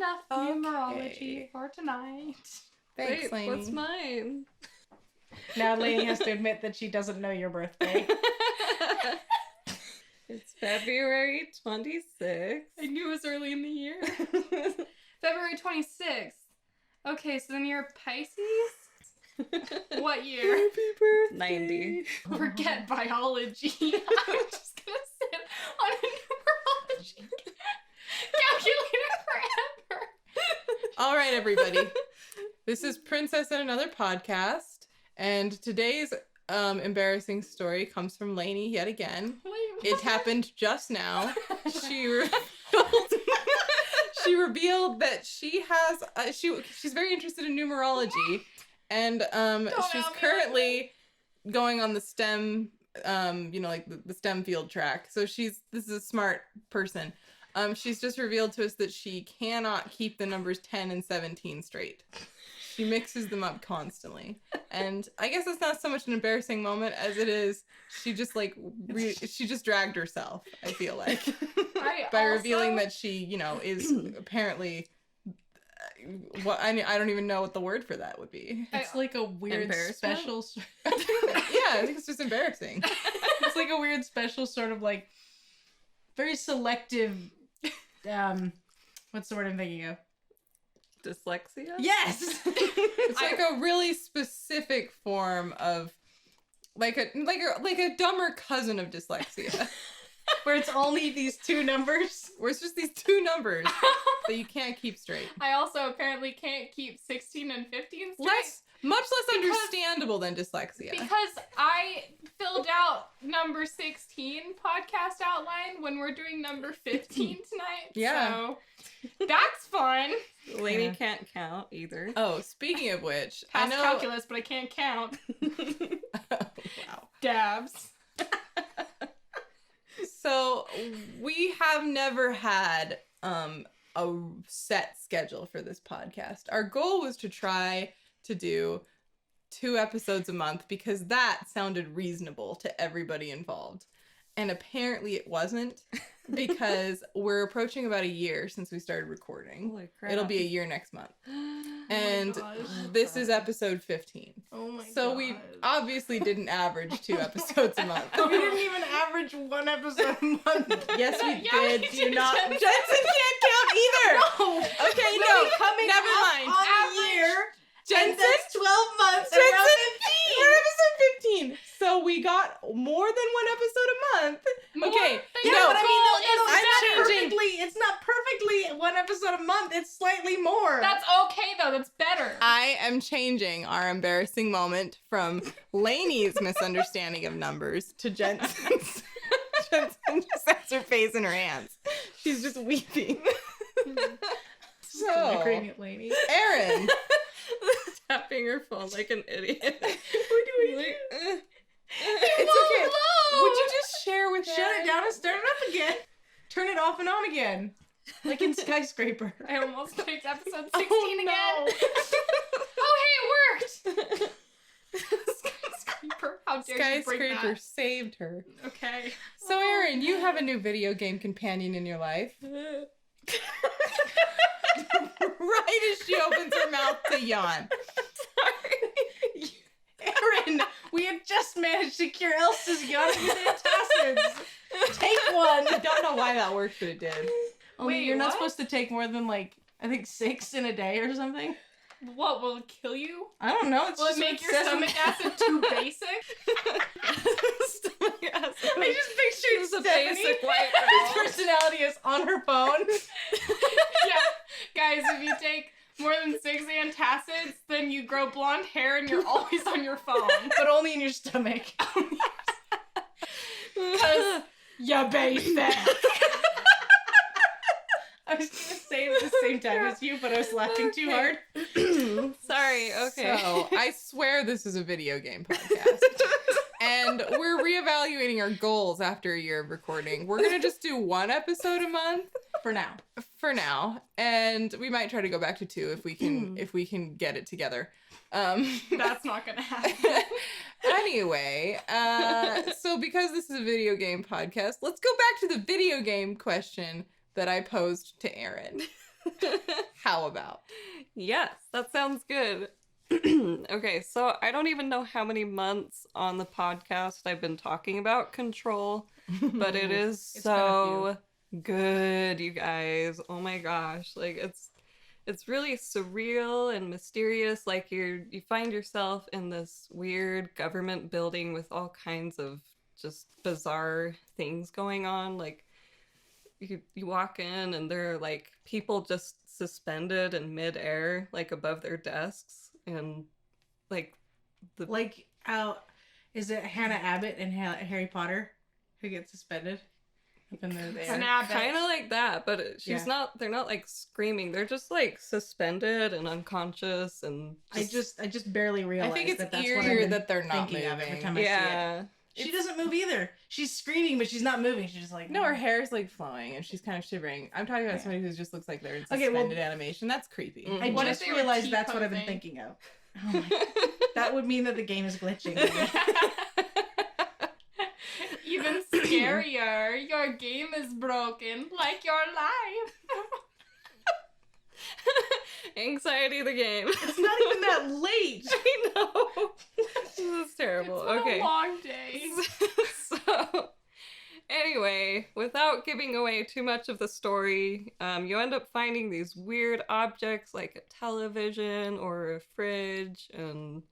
enough numerology for tonight. Thanks, Wait, Laney. what's mine? Now Laney has to admit that she doesn't know your birthday. It's February 26th. I knew it was early in the year. February 26th. Okay, so then you're Pisces? What year? Happy birthday. 90. Forget biology. I'm just gonna sit on a numerology calculator forever. All right, everybody. This is Princess and Another Podcast, and today's embarrassing story comes from Laney yet again. Wait, It happened just now. She revealed that she has she's very interested in numerology, and she's help me currently going on the STEM like the STEM field track. So this is a smart person. She's just revealed to us that she cannot keep the numbers 10 and 17 straight. She mixes them up constantly. And I guess it's not so much an embarrassing moment as it is she just she just dragged herself, I feel like. By revealing that she, is apparently I don't even know what the word for that would be. It's like a weird special... Yeah, I think it's just embarrassing. It's like a weird special sort of like very selective what's the word I'm thinking of? Dyslexia? Yes! It's like a really specific form of like a dumber cousin of dyslexia. Where it's only these two numbers. Where it's just these two numbers that you can't keep straight. I also apparently can't keep 16 and 15 straight. Much less understandable than dyslexia. Because I filled out number 16 podcast outline when we're doing number 15 tonight. Yeah. So that's fun. Laney can't count either. Oh, speaking of which, Pass I know calculus, but I can't count. Wow. Dabs. So we have never had a set schedule for this podcast. Our goal was to try to do 2 episodes a month because that sounded reasonable to everybody involved. And apparently it wasn't, because we're approaching about a year since we started recording. Holy crap. It'll be a year next month. And gosh. this is episode 15. Oh my god. So we obviously didn't average 2 episodes a month. We didn't even average 1 episode a month. Yes, we Yeah, did. we Do did. not. Jensen can't count either. No. Okay, We'll no. be coming Never up mind. on the Average. year. Jensen, And that's 12 months. And Jensen, we're we're episode 15. So we got more than 1 episode a month. Okay, Yeah, no, but I mean, I'm changing. It's not perfectly 1 episode a month. It's slightly more. That's okay, though. That's better. I am changing our embarrassing moment from Laney's misunderstanding of numbers to Jensen's. Jensen just has her face in her hands. She's just weeping. So, at Laney. Erin. Tapping her phone like an idiot. What do we do? It's okay. Would you just share with Shut it down and start it up again. Turn it off and on again. Like in Skyscraper. I almost picked episode 16 again. Oh, hey, it worked. Skyscraper. How dare you break Skyscraper that? saved her. Okay. So, Erin, you have a new video game companion in your life. Right as she opens her mouth to yawn. Erin, we have just managed to cure Elsa's yawning antacids. Take one. I don't know why that worked, but it did. Only Wait, you're not what? supposed to take more than I think 6 in a day or something. What, will it kill you? I don't know. It's Will it just make what your says on stomach the- acid too basic? Stomach acid. I just pictured It's a Stephanie. basic white Whose girl. personality is on her phone. Yeah. Guys, if you take more than 6 antacids, then you grow blonde hair and you're always on your phone. But only in your stomach. Because you're basic. I was gonna say it at the same time as you, but I was laughing too hard. Sorry, okay. So, I swear this is a video game podcast. And we're reevaluating our goals after a year of recording. We're going to just do 1 episode a month For now. for now. And we might try to go back to 2 if we can get it together. That's not gonna happen. Anyway, so because this is a video game podcast, let's go back to the video game question that I posed to Erin. How about? Yes, that sounds good. Okay, so I don't even know how many months on the podcast I've been talking about Control, but it is It's so good, you guys. Oh my gosh. Like it's really surreal and mysterious. Like you find yourself in this weird government building with all kinds of just bizarre things going on. Like you walk in and there are like people just suspended in midair, like above their desks, and like the Like, is it Hannah Abbott and Harry Potter who gets suspended up in the air? kind of like that, but she's not. They're not like screaming. They're just like suspended and unconscious, and I just barely I realized think it's that's what I've eerier been that they're not thinking of every moving. time I see it. yeah. She doesn't move either. She's screaming, but she's not moving. She's just like No, her hair's like flowing and she's kind of shivering. I'm talking about somebody who just looks like they're in Okay, well- suspended animation. That's creepy. Mm. I What just if they were realized that's what I've been T-posing? thinking of. Oh my God. That would mean that the game is glitching. Even scarier, your game is broken, like your life. Anxiety the game. It's not even that late. I know. This is terrible. It's been Okay. a long day. So, anyway, without giving away too much of the story, you end up finding these weird objects like a television or a fridge and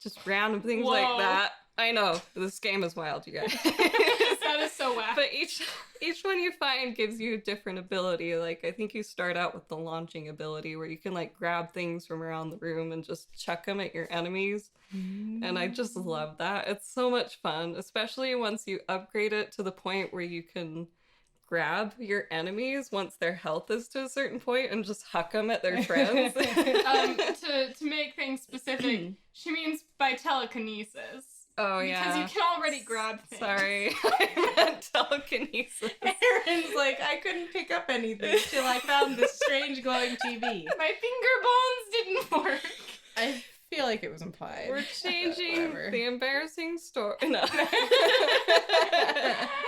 just random things Whoa. like that. I know, this game is wild, you guys. That is so wacky. But each one you find gives you a different ability. Like, I think you start out with the launching ability where you can like grab things from around the room and just chuck them at your enemies. And I just love that. It's so much fun, especially once you upgrade it to the point where you can grab your enemies once their health is to a certain point and just huck them at their friends. To make things specific, she means by telekinesis. Oh, yeah. Because you can already grab things. Sorry, I meant telekinesis. Aaron's like, I couldn't pick up anything till I found this strange glowing TV. My finger bones didn't work. I feel like it was implied. We're changing Whatever. the embarrassing story. No.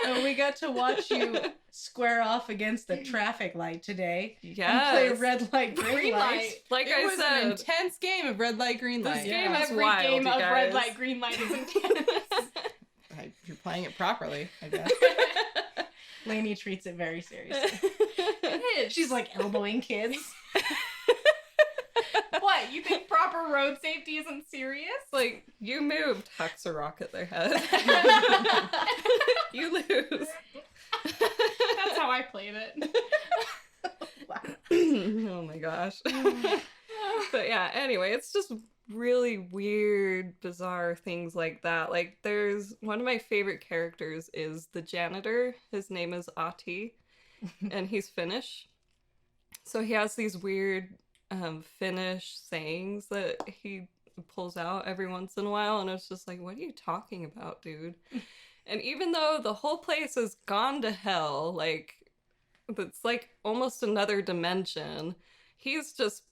And we got to watch you square off against a traffic light today. Yes. And play red light, green light. Like It I was said, an intense game of red light, green This light. game is Every wild, game you of red guys. light, green light is intense. You're playing it properly, I guess. Laney treats it very seriously. It is. She's like elbowing kids. What? You think proper road safety isn't serious? like, you moved, hucks a rock at their head. You lose. That's how I played it. Oh my gosh. But yeah, anyway, it's just really weird, bizarre things like that. Like, there's one of my favorite characters is the janitor. His name is Ahti, and he's Finnish. So he has these weird Finnish sayings that he pulls out every once in a while, and it's just like, what are you talking about, dude? And even though the whole place has gone to hell, like, it's like almost another dimension, he's just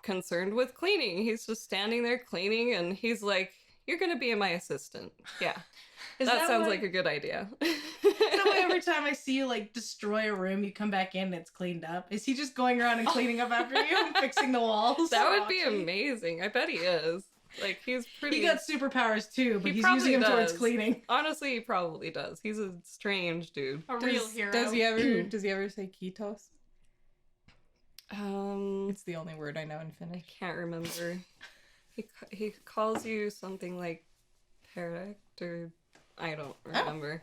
concerned with cleaning. He's just standing there cleaning, and he's like, you're gonna be my assistant. Yeah. That sounds like a good idea. Is that why every time I see you like destroy a room, you come back in and it's cleaned up? Is he just going around and cleaning up after you and fixing the walls? That would be amazing. I bet he is. Like, he's pretty... He got superpowers too, but He he's probably using them towards does. cleaning. Honestly, he probably does. He's a strange dude. A real hero. Does he ever say Kitos? It's the only word I know in I Finnish. can't remember. He calls you something like Perek, or I don't remember.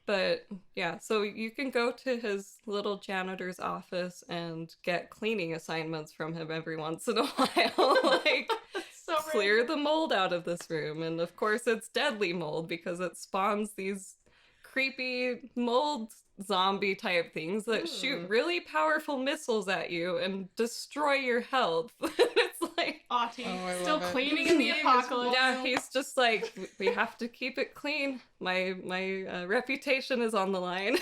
But yeah, so you can go to his little janitor's office and get cleaning assignments from him every once in a while. Like, So clear the mold out of this room. And of course it's deadly mold because it spawns these creepy mold zombie type things that shoot really powerful missiles at you and destroy your health. It's like, Ahti. Oh, I Still love it. cleaning in the Game is apocalypse. yeah, he's just like, we have to keep it clean. My reputation is on the line.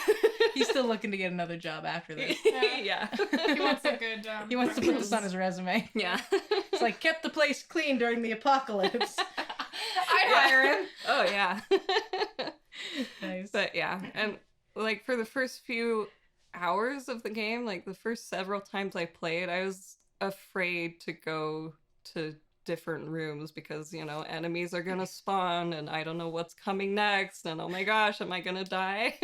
He's still looking to get another job after this. Yeah. He wants a good He wants to put this on his resume. Yeah. It's like, kept the place clean during the apocalypse. I'd hire him. Oh, yeah. Nice. But yeah, and like for the first few hours of the game, like the first several times I played, I was afraid to go to different rooms because, you know, enemies are gonna spawn and I don't know what's coming next and oh my gosh, am I gonna die?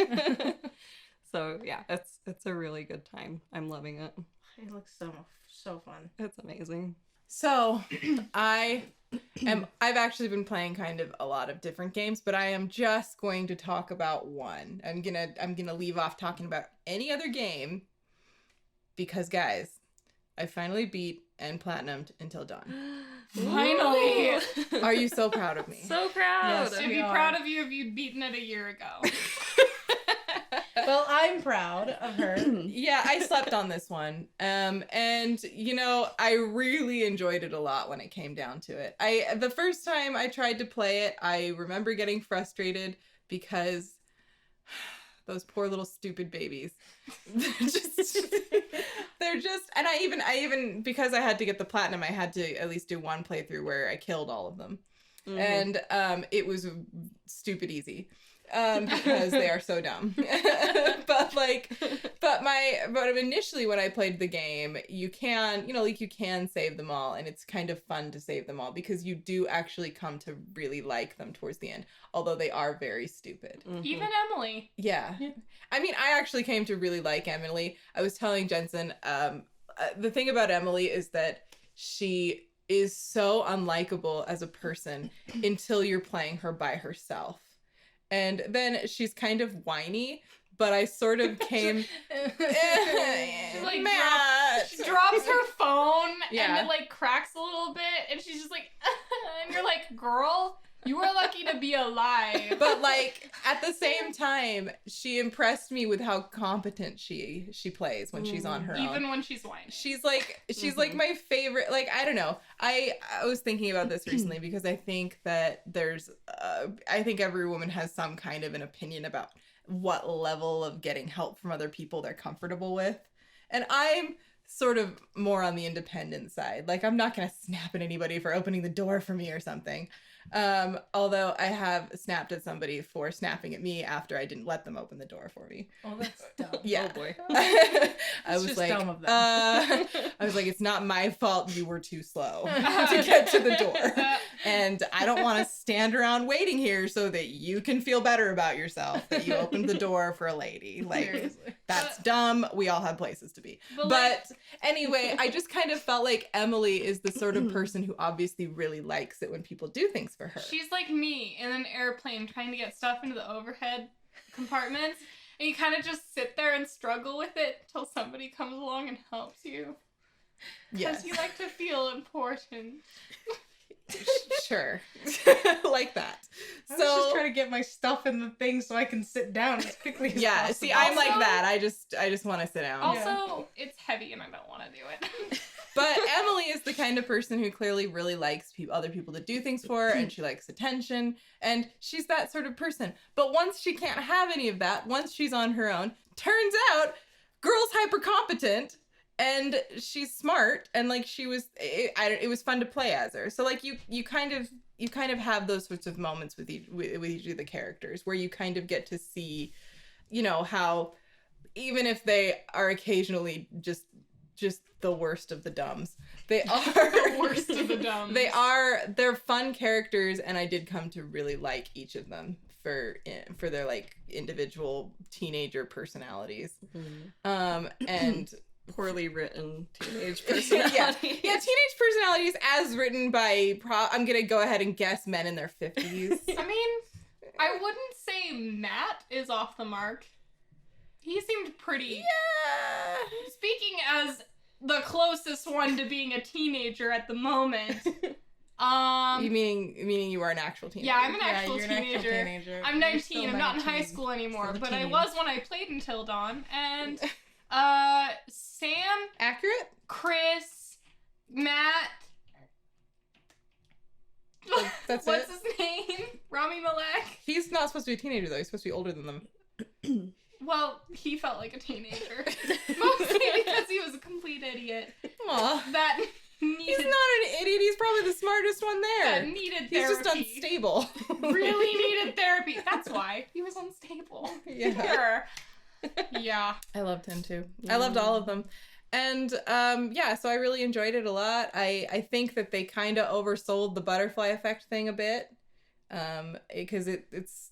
So yeah, it's a really good time. I'm loving it. It looks so fun. It's amazing. So I've actually been playing kind of a lot of different games, but I am just going to talk about one. I'm gonna leave off talking about any other game because, guys, I finally beat and platinumed Until Dawn. Finally! Are you so proud of me? So proud. Yes, I'd be proud of you if you'd beaten it a year ago. Well, I'm proud of her. Yeah, I slept on this one. And you know, I really enjoyed it a lot when it came down to it. The first time I tried to play it, I remember getting frustrated because those poor little stupid babies. They're just and I even because I had to get the platinum, I had to at least do one playthrough where I killed all of them. Mm-hmm. And it was stupid easy. Because they are so dumb. but initially when I played the game, you can save them all, and it's kind of fun to save them all because you do actually come to really like them towards the end, although they are very stupid. Mm-hmm. Even Emily. Yeah. I mean, I actually came to really like Emily. I was telling Jensen, the thing about Emily is that she is so unlikable as a person until you're playing her by herself. And then she's kind of whiny, but I sort of came... She, like, she drops her phone, and it, like, cracks a little bit, and she's just like, and you're like, girl, you are lucky to be alive. But, like, at the same time, she impressed me with how competent she plays when she's on her own. Even when she's whiny. She's like my favorite, like, I don't know. I was thinking about this recently because I think that I think every woman has some kind of an opinion about what level of getting help from other people they're comfortable with. And I'm sort of more on the independent side. Like, I'm not going to snap at anybody for opening the door for me or something. Although I have snapped at somebody for snapping at me after I didn't let them open the door for me. Oh, that's dumb. Yeah. Oh boy. I was just like, dumb of them. I was like, it's not my fault you were too slow to get to the door. And I don't want to stand around waiting here so that you can feel better about yourself that you opened the door for a lady. Like, Seriously. that's dumb. We all have places to be. But anyway, I just kind of felt like Emily is the sort of person who obviously really likes it when people do things for her. She's like me in an airplane trying to get stuff into the overhead compartments, and you kind of just sit there and struggle with it till somebody comes along and helps you. Yes. Because you like to feel important. Sure. Like that. I was just trying to get my stuff in the thing so I can sit down as quickly as possible. See, I'm like that. I just want to sit down. Also, it's heavy and I don't want to do it. But Emily is the kind of person who clearly really likes other people to do things for her, and she likes attention, and she's that sort of person. But once she can't have any of that, once she's on her own, turns out girl's hyper competent, and she's smart, and like it was fun to play as her. So like you kind of have those sorts of moments with each of the characters where you kind of get to see, you know, how even if they are occasionally just the worst of the dumbs, they are The worst of the dumbs. They're fun characters, and I did come to really like each of them for their like individual teenager personalities. And Poorly written teenage personalities. yeah, teenage personalities as written by I'm gonna go ahead and guess men in their 50s. I mean, I wouldn't say Matt is off the mark. He seemed pretty... Yeah. Speaking as the closest one to being a teenager at the moment. You meaning you are an actual teenager? Yeah, I'm an actual you're teenager. An actual teenager. I'm 19. I'm not in high school anymore, Still a but I teen. was when I played Until Dawn. And Sam, Accurate? Chris, Matt. That's What's it? his name? Rami Malek. He's not supposed to be a teenager though. He's supposed to be older than them. Well, he felt like a teenager. Mostly because he was a complete idiot. Aw. That needed... He's not an idiot. He's probably the smartest one there. That needed He's therapy. just unstable. Really needed therapy. That's why. He was unstable. Yeah. Sure. Yeah. I loved him too. I loved all of them. And yeah, so I really enjoyed it a lot. I think that they kind of oversold the butterfly effect thing a bit. Because it's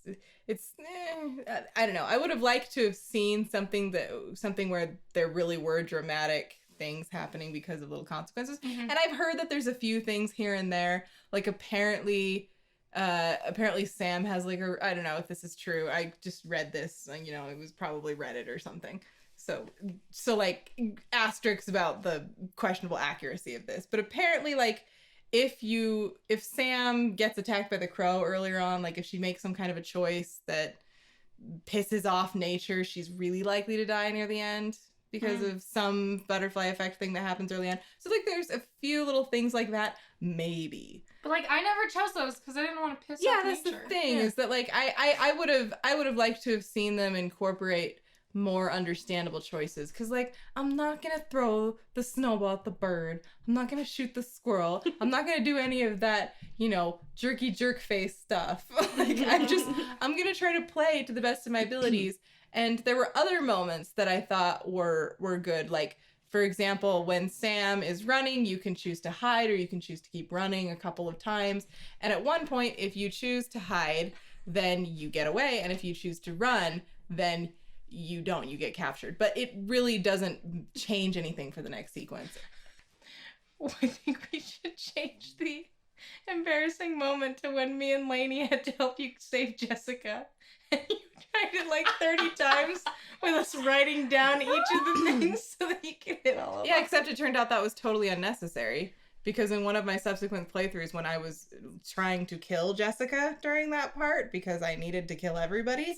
I don't know. I would have liked to have seen something where there really were dramatic things happening because of little consequences. And I've heard that there's a few things here and there. Like apparently Sam has like I don't know if this is true. I just read this, you know, it was probably Reddit or something. So like asterisks about the questionable accuracy of this. But apparently like if Sam gets attacked by the crow earlier on, like if she makes some kind of a choice that pisses off nature, she's really likely to die near the end because of some butterfly effect thing that happens early on. So like there's a few little things like that, maybe. But like I never chose those because I didn't want to piss off nature. Yeah, that's the thing is that like I would have liked to have seen them incorporate more understandable choices, because like I'm not gonna throw the snowball at the bird, I'm not gonna shoot the squirrel, I'm not gonna do any of that, you know, jerky jerk face stuff. Like I'm gonna try to play to the best of my abilities. And there were other moments that I thought were good, like for example, when Sam is running, you can choose to hide or you can choose to keep running a couple of times, and at one point if you choose to hide, then you get away, and if you choose to run, then you don't, you get captured. But it really doesn't change anything for the next sequence. Well, I think we should change the embarrassing moment to when me and Laney had to help you save Jessica. And you tried it like 30 times with us writing down each of the things so that you could hit all of them. Yeah, except it turned out that was totally unnecessary. Because in one of my subsequent playthroughs, when I was trying to kill Jessica during that part, because I needed to kill everybody,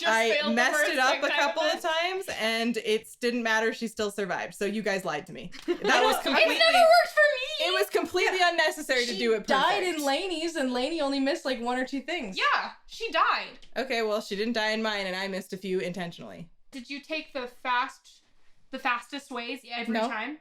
I messed it up a couple of times, and it didn't matter. She still survived. So you guys lied to me. That was completely. It never worked for me. It was completely unnecessary to do it perfect. She died in Laney's, and Laney only missed like one or two things. Yeah, she died. Okay, well, she didn't die in mine, and I missed a few intentionally. Did you take the fastest ways every time?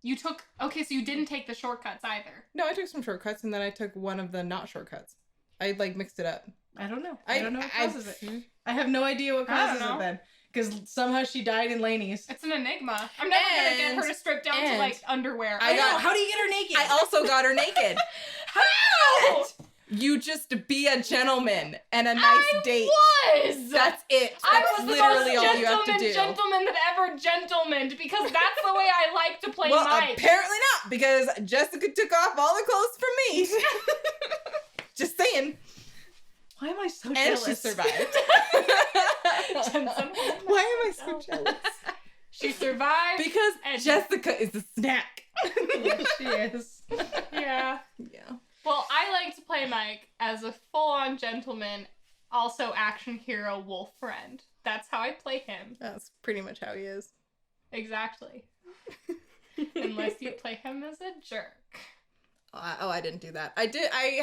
You took... Okay, so you didn't take the shortcuts either. No, I took some shortcuts, and then I took one of the not shortcuts. I, like, mixed it up. I don't know. I don't know what causes it. I have no idea what causes it then. Because somehow she died in Laney's. It's an enigma. I'm never gonna get her to strip down to, like, underwear. I know. How do you get her naked? I also got her naked. How? You just be a gentleman and a nice date. Was. That's it. That's I was literally the most all you have to do. gentleman that ever gentlemaned, because that's the way I like to play Well, Mike. apparently not, because Jessica took off all the clothes from me. Just saying. Why am I so and jealous? she survived. Why am I so jealous? She survived. Because Jessica is a snack. Yes, she is. Yeah. Yeah. Well, I like to play Mike as a full-on gentleman, also action hero wolf friend. That's how I play him. That's pretty much how he is. Exactly. Unless you play him as a jerk. Oh, I didn't do that. I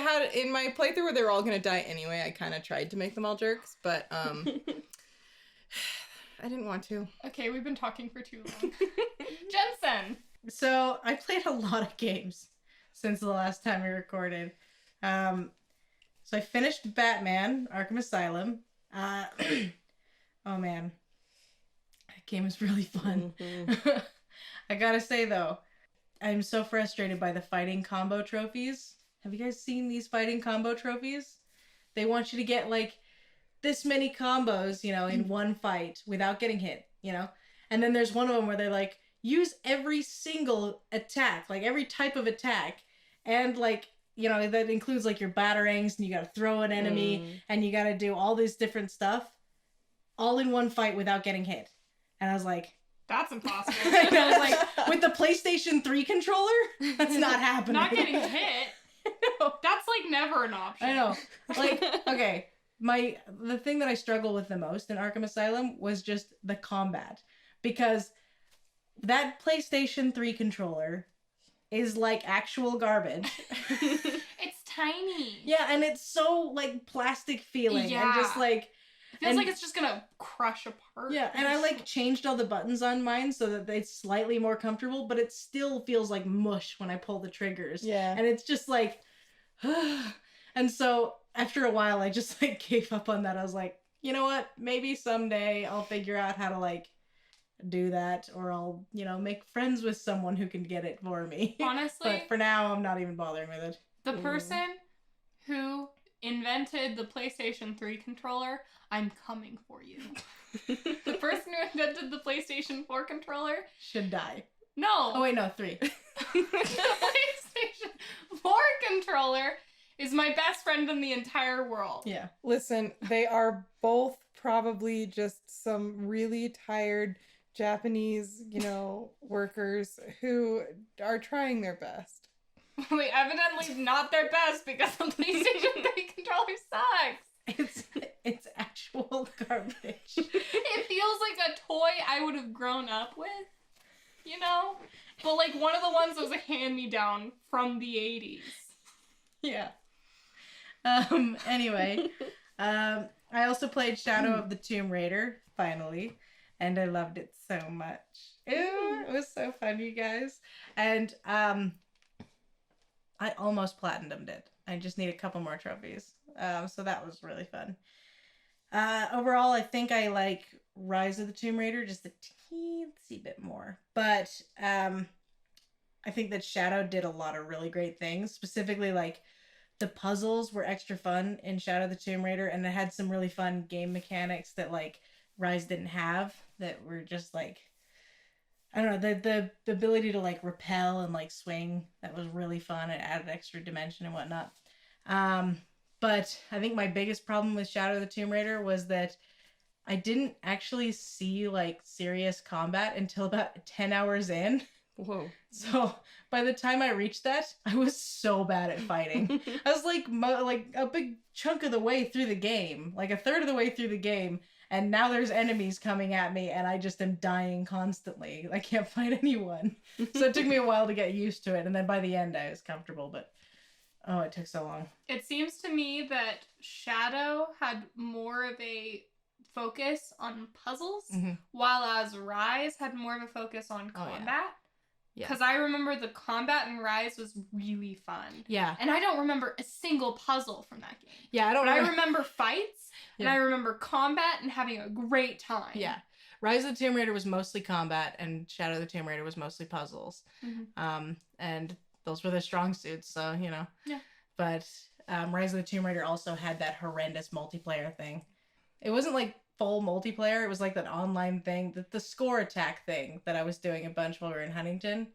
had, in my playthrough where they were all going to die anyway, I kind of tried to make them all jerks, but, I didn't want to. Okay, we've been talking for too long. Jensen! So, I played a lot of games since the last time we recorded. So I finished Batman, Arkham Asylum. Oh man. That game is really fun. Mm-hmm. I gotta say though, I'm so frustrated by the fighting combo trophies. Have you guys seen these fighting combo trophies? They want you to get like this many combos, you know, in one fight without getting hit, you know? And then there's one of them where they're like, use every single attack, like every type of attack, and like, you know, that includes like your batarangs, and you gotta throw an enemy, and you gotta do all this different stuff, all in one fight without getting hit. And I was like, that's impossible. And I was like, with the PlayStation 3 controller, that's not happening. Not getting hit? No. That's like never an option. I know. Like, okay, the thing that I struggle with the most in Arkham Asylum was just the combat, because that PlayStation 3 controller is like actual garbage. It's tiny. Yeah, and it's so like plastic feeling, and just like it feels like it's just gonna crush apart. Yeah, and I like changed all the buttons on mine so that it's slightly more comfortable, but it still feels like mush when I pull the triggers. Yeah, and it's just like, and so after a while, I just like gave up on that. I was like, you know what? Maybe someday I'll figure out how to like do that, or I'll, make friends with someone who can get it for me. Honestly, but for now, I'm not even bothering with it. the person who invented the PlayStation 3 controller, I'm coming for you. The person who invented the PlayStation 4 controller should die. No. Oh wait, no, 3. The PlayStation 4 controller is my best friend in the entire world. Yeah. Listen, they are both probably just some really tired Japanese, workers who are trying their best. Wait, evidently not their best because the PlayStation 3 controller sucks. It's actual garbage. It feels like a toy I would have grown up with, But like one of the ones that was a hand-me-down from the 80s. Yeah. Anyway, I also played Shadow of the Tomb Raider, finally, and I loved it so much. Ew, it was so fun, you guys. And I almost platinumed it. I just need a couple more trophies. So that was really fun. Overall, I think I like Rise of the Tomb Raider just a teensy bit more. But I think that Shadow did a lot of really great things. Specifically, like, the puzzles were extra fun in Shadow of the Tomb Raider, and it had some really fun game mechanics that, like, Rise didn't have, that were just, like, I don't know, the ability to, like, rappel and, like, swing, that was really fun. It added extra dimension and whatnot. But I think my biggest problem with Shadow of the Tomb Raider was that I didn't actually see, like, serious combat until about 10 hours in. Whoa. So by the time I reached that, I was so bad at fighting. I was like a big chunk of the way through the game, like a third of the way through the game, and now there's enemies coming at me and I just am dying constantly. I can't fight anyone. So it took me a while to get used to it, and then by the end I was comfortable, but oh, it took so long. It seems to me that Shadow had more of a focus on puzzles, while as Rise had more of a focus on combat. Yeah. Because I remember the combat in Rise was really fun. Yeah. And I don't remember a single puzzle from that game. Yeah, I don't But I remember fights, and I remember combat and having a great time. Yeah. Rise of the Tomb Raider was mostly combat, and Shadow of the Tomb Raider was mostly puzzles. And those were their strong suits, so, Yeah. But Rise of the Tomb Raider also had that horrendous multiplayer thing. It wasn't, like, full multiplayer. It was like that online thing, the score attack thing that I was doing a bunch while we were in Huntington.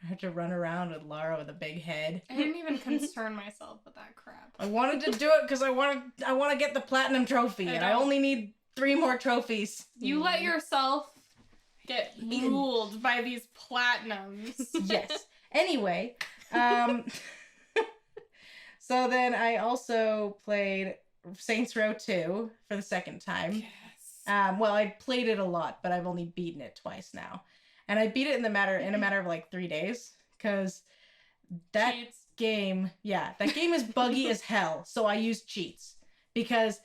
I had to run around with Lara with a big head. I didn't even concern myself with that crap. I wanted to do it because I want to get the platinum trophy, and I only need 3 more trophies. You let yourself get ruled by these platinums. Yes. Anyway, so then I also played Saints Row 2 for the second time. Yes. Well, I played it a lot, but I've only beaten it twice now. And I beat it in a matter of like 3 days, because that game is buggy as hell. So I used cheats, because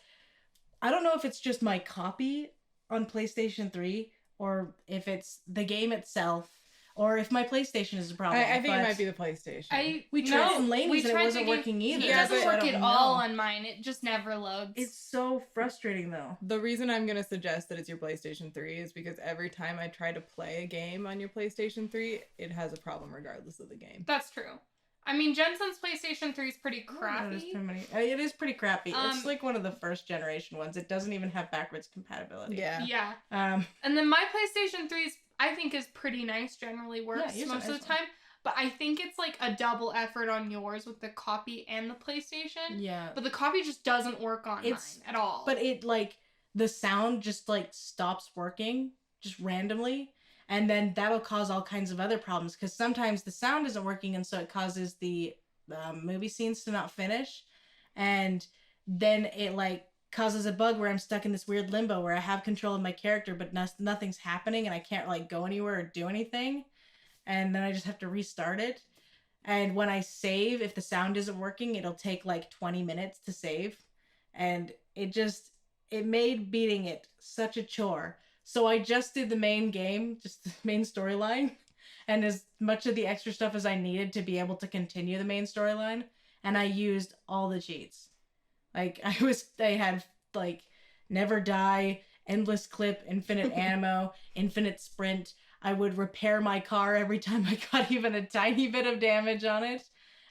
I don't know if it's just my copy on PlayStation 3 or if it's the game itself, or if my PlayStation is a problem. I think it might be the PlayStation. We tried it in Laney's and it wasn't working either. It doesn't work at all on mine. It just never loads. It's so frustrating, though. The reason I'm going to suggest that it's your PlayStation 3 is because every time I try to play a game on your PlayStation 3, it has a problem regardless of the game. That's true. I mean, Jensen's PlayStation 3 is pretty crappy. It is pretty crappy. It's like one of the first generation ones. It doesn't even have backwards compatibility. Yeah. And then my PlayStation 3 I think is pretty nice, generally works most of the time. But I think it's like a double effort on yours with the copy and the PlayStation. Yeah. But the copy just doesn't work on mine at all. But it, like, the sound just, like, stops working just randomly. And then that'll cause all kinds of other problems, because sometimes the sound isn't working, and so it causes the movie scenes to not finish. And then it, like, causes a bug where I'm stuck in this weird limbo where I have control of my character, but nothing's happening, and I can't, like, go anywhere or do anything. And then I just have to restart it. And when I save, if the sound isn't working, it'll take, like, 20 minutes to save. And it made beating it such a chore. So I just did the main game, just the main storyline, and as much of the extra stuff as I needed to be able to continue the main storyline, and I used all the cheats. Like, I had, like, never die, endless clip, infinite ammo, infinite sprint. I would repair my car every time I got even a tiny bit of damage on it.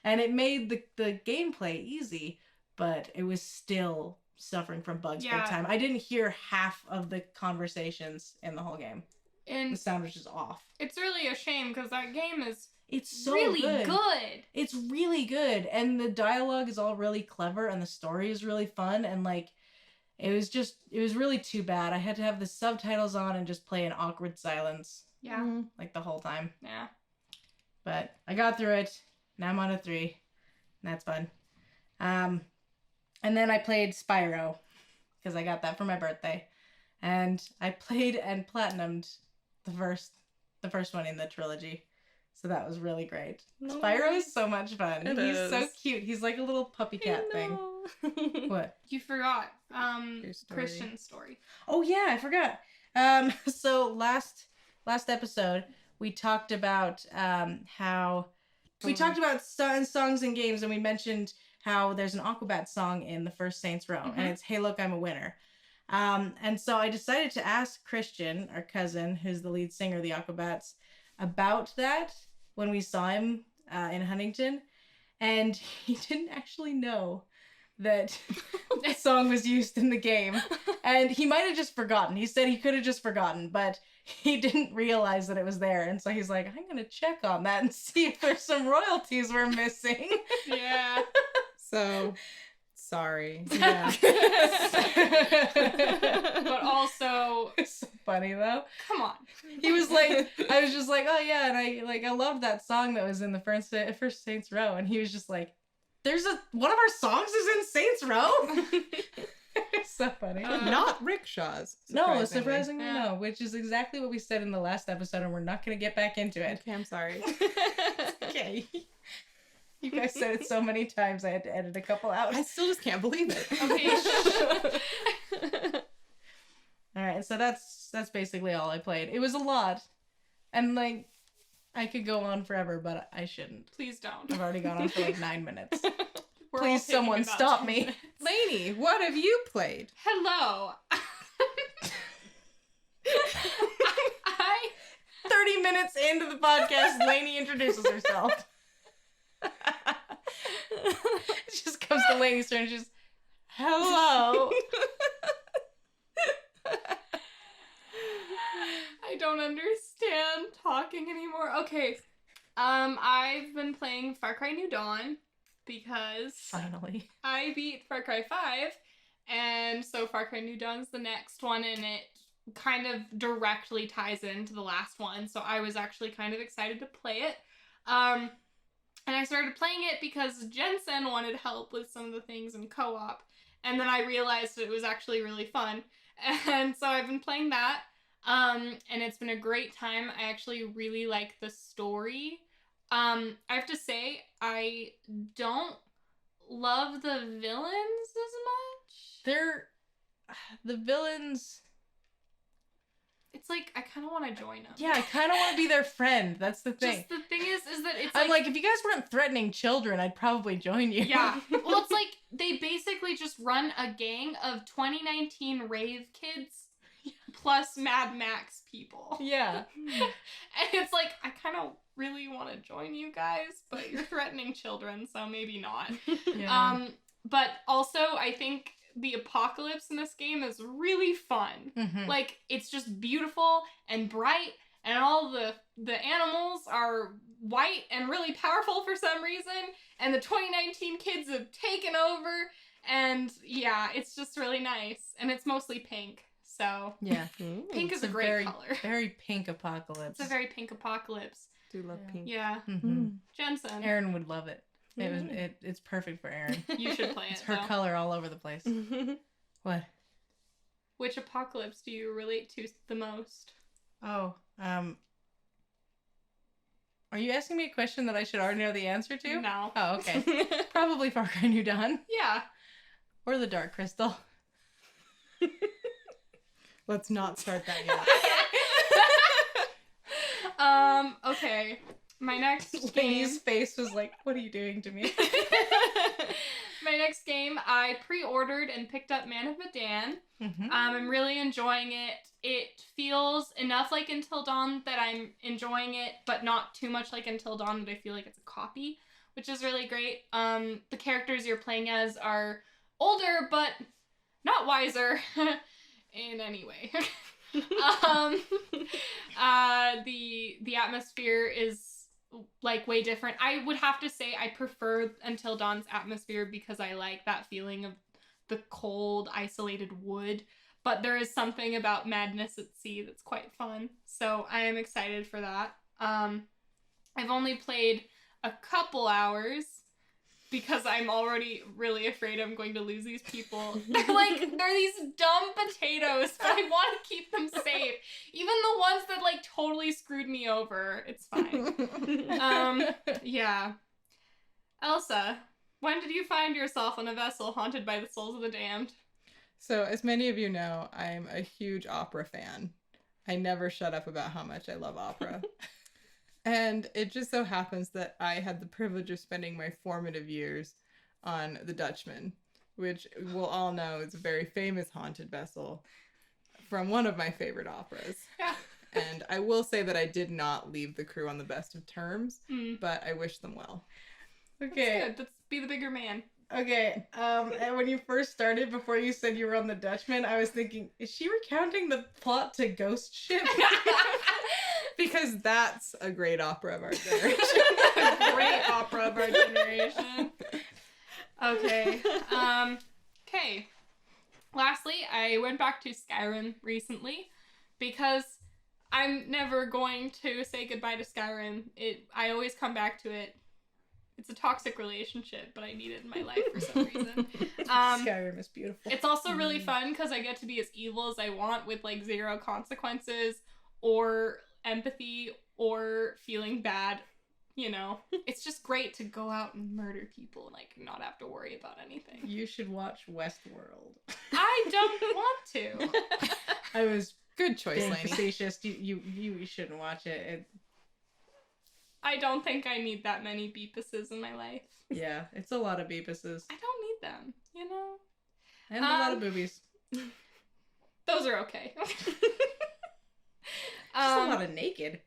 And it made the gameplay easy, but it was still suffering from bugs big time. I didn't hear half of the conversations in the whole game. And the sound was just off. It's really a shame because that game is so really good. It's really good. And the dialogue is all really clever and the story is really fun. And like, it was really too bad. I had to have the subtitles on and just play in awkward silence. Yeah. Like the whole time. Yeah. But I got through it. Now I'm on a 3. And that's fun. And then I played Spyro because I got that for my birthday. And I played and platinumed the first one in the trilogy. So that was really great. No. Spyro is so much fun. He's so is. cute. He's like a little puppy cat thing. What? You forgot Your story. Christian's story. Oh yeah, I forgot. So last episode we talked about how we talked about songs and games, and we mentioned how there's an Aquabat song in the first Saints Row, and it's "Hey Look, I'm a Winner." And so I decided to ask Christian, our cousin, who's the lead singer of the Aquabats, about that when we saw him in Huntington, and he didn't actually know that the song was used in the game, and he might have just forgotten. He said he could have just forgotten, but he didn't realize that it was there, and so he's like, I'm gonna check on that and see if there's some royalties we're missing. Yeah. So sorry. Yeah. But also, It's so funny though. come on. He was like, I was just like, oh yeah, and I loved that song that was in the first Saints Row, and he was just like, one of our songs is in Saints Row. It's so funny. Not rickshaws. No, surprisingly no, which is exactly what we said in the last episode, and we're not going to get back into it. Okay, I'm sorry. Okay. You guys said it so many times I had to edit a couple out. I still just can't believe it. Okay. All right, so that's basically all I played. It was a lot, and like I could go on forever, but I shouldn't. Please don't. I've already gone on for like 9 minutes. We're all Please, taking someone about stop 10 me. minutes. Laney, what have you played? Hello. I 30 minutes into the podcast, Laney introduces herself. It just comes to Laney's turn. She's hello. I don't understand talking anymore. Okay. I've been playing Far Cry New Dawn because Finally. I beat Far Cry 5, and so Far Cry New Dawn's the next one, and it kind of directly ties into the last one, so I was actually kind of excited to play it. And I started playing it because Jensen wanted help with some of the things in co-op, and then I realized it was actually really fun, and so I've been playing that, and it's been a great time. I actually really like the story. I have to say, I don't love the villains as much. The villains. It's like, I kind of want to join them. Yeah, I kind of want to be their friend. That's the thing. Just the thing is that it's I'm like, if you guys weren't threatening children, I'd probably join you. Yeah. Well, it's like, they basically just run a gang of 2019 rave kids plus Mad Max people. Yeah. And it's like, I kind of really want to join you guys, but you're threatening children, so maybe not. Yeah. But also, I think the apocalypse in this game is really fun. Mm-hmm. Like, it's just beautiful and bright, and all the animals are white and really powerful for some reason, and the 2019 kids have taken over, and yeah, it's just really nice. And it's mostly pink, so Yeah. pink is a great very, color. Very pink apocalypse. It's a very pink apocalypse. Do love pink. Yeah. Mm-hmm. Jensen, Aaron would love it. It's perfect for Aaron. you should play It's it, her though. color all over the place. What? Which apocalypse do you relate to the most? Oh, are you asking me a question that I should already know the answer to? No. Oh, okay. Probably Far Cry New Dawn. Yeah. Or the Dark Crystal. Let's not start that yet. Okay. My next Lainey's game. face was like, what are you doing to me? my next game, I pre-ordered and picked up Man of Medan. Mm-hmm. I'm really enjoying it. It feels enough like Until Dawn that I'm enjoying it, but not too much like Until Dawn that I feel like it's a copy, which is really great. The characters you're playing as are older, but not wiser in any way. The atmosphere is like way different. I would have to say I prefer Until Dawn's atmosphere because I like that feeling of the cold, isolated wood. But there is something about madness at sea that's quite fun. So I am excited for that. I've only played a couple hours because I'm already really afraid I'm going to lose these people. They're these dumb potatoes, but I want to keep them safe. Even the ones that, like, totally screwed me over. It's fine. Yeah. Elsa, when did you find yourself on a vessel haunted by the souls of the damned? So, as many of you know, I'm a huge opera fan. I never shut up about how much I love opera. And it just so happens that I had the privilege of spending my formative years on The Dutchman, which we'll all know is a very famous haunted vessel from one of my favorite operas. Yeah. And I will say that I did not leave the crew on the best of terms, but I wish them well. Okay. That's good. Let's be the bigger man. Okay, and when you first started, before you said you were on The Dutchman, I was thinking, is she recounting the plot to Ghost Ship? Because that's a great opera of our generation. A great opera of our generation. Okay. Okay. Lastly, I went back to Skyrim recently because I'm never going to say goodbye to Skyrim. I always come back to it. It's a toxic relationship, but I need it in my life for some reason. Skyrim is beautiful. It's also really fun because I get to be as evil as I want with, like, 0 consequences or empathy or feeling bad, you know. It's just great to go out and murder people and, like, not have to worry about anything. You should watch Westworld. I don't want to. I was Good choice, being Laney. facetious. You shouldn't watch it. I don't think I need that many Beepuses in my life. Yeah, it's a lot of Beepuses. I don't need them, you know? And a lot of boobies. Those are okay. Just a lot of naked.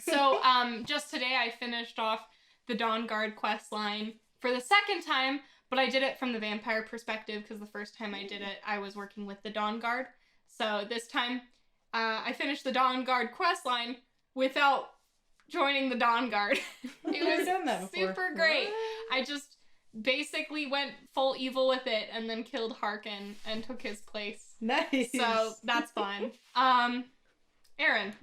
So, just today I finished off the Dawn Guard quest line for the second time, but I did it from the vampire perspective because the first time I did it, I was working with the Dawn Guard. So this time, I finished the Dawn Guard quest line without joining the Dawn Guard. It was done that before. super great. I just basically went full evil with it and then killed Harkin and took his place. Nice. So that's fun. Aaron,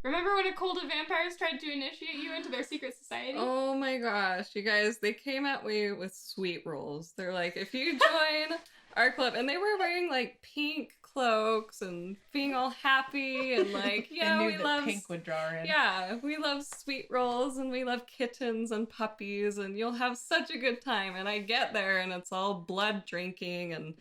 remember when a cult of vampires tried to initiate you into their secret society? Oh my gosh, you guys, they came at me with sweet rolls. They're like, if you join our club, and they were wearing like pink cloaks and being all happy and like, yeah, I knew we that love pink would draw in. Yeah, we love sweet rolls and we love kittens and puppies and you'll have such a good time. And I get there and it's all blood drinking and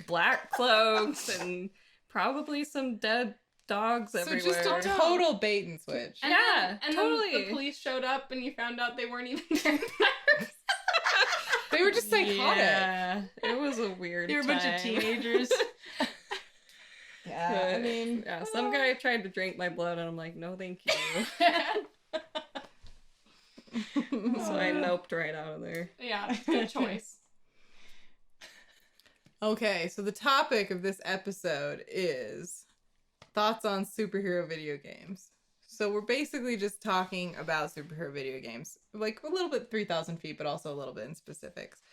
black cloaks and probably some dead dogs everywhere. So just a total bait and switch. And yeah, then totally. the police showed up and you found out they weren't even vampires. They were just psychotic. Yeah, it was a weird They were a bunch of time. teenagers. Yeah, I mean, yeah, some guy tried to drink my blood and I'm like, no thank you. So I noped right out of there. Yeah, good choice. Okay, so the topic of this episode is thoughts on superhero video games. So we're basically just talking about superhero video games, like a little bit 3,000 feet, but also a little bit in specifics.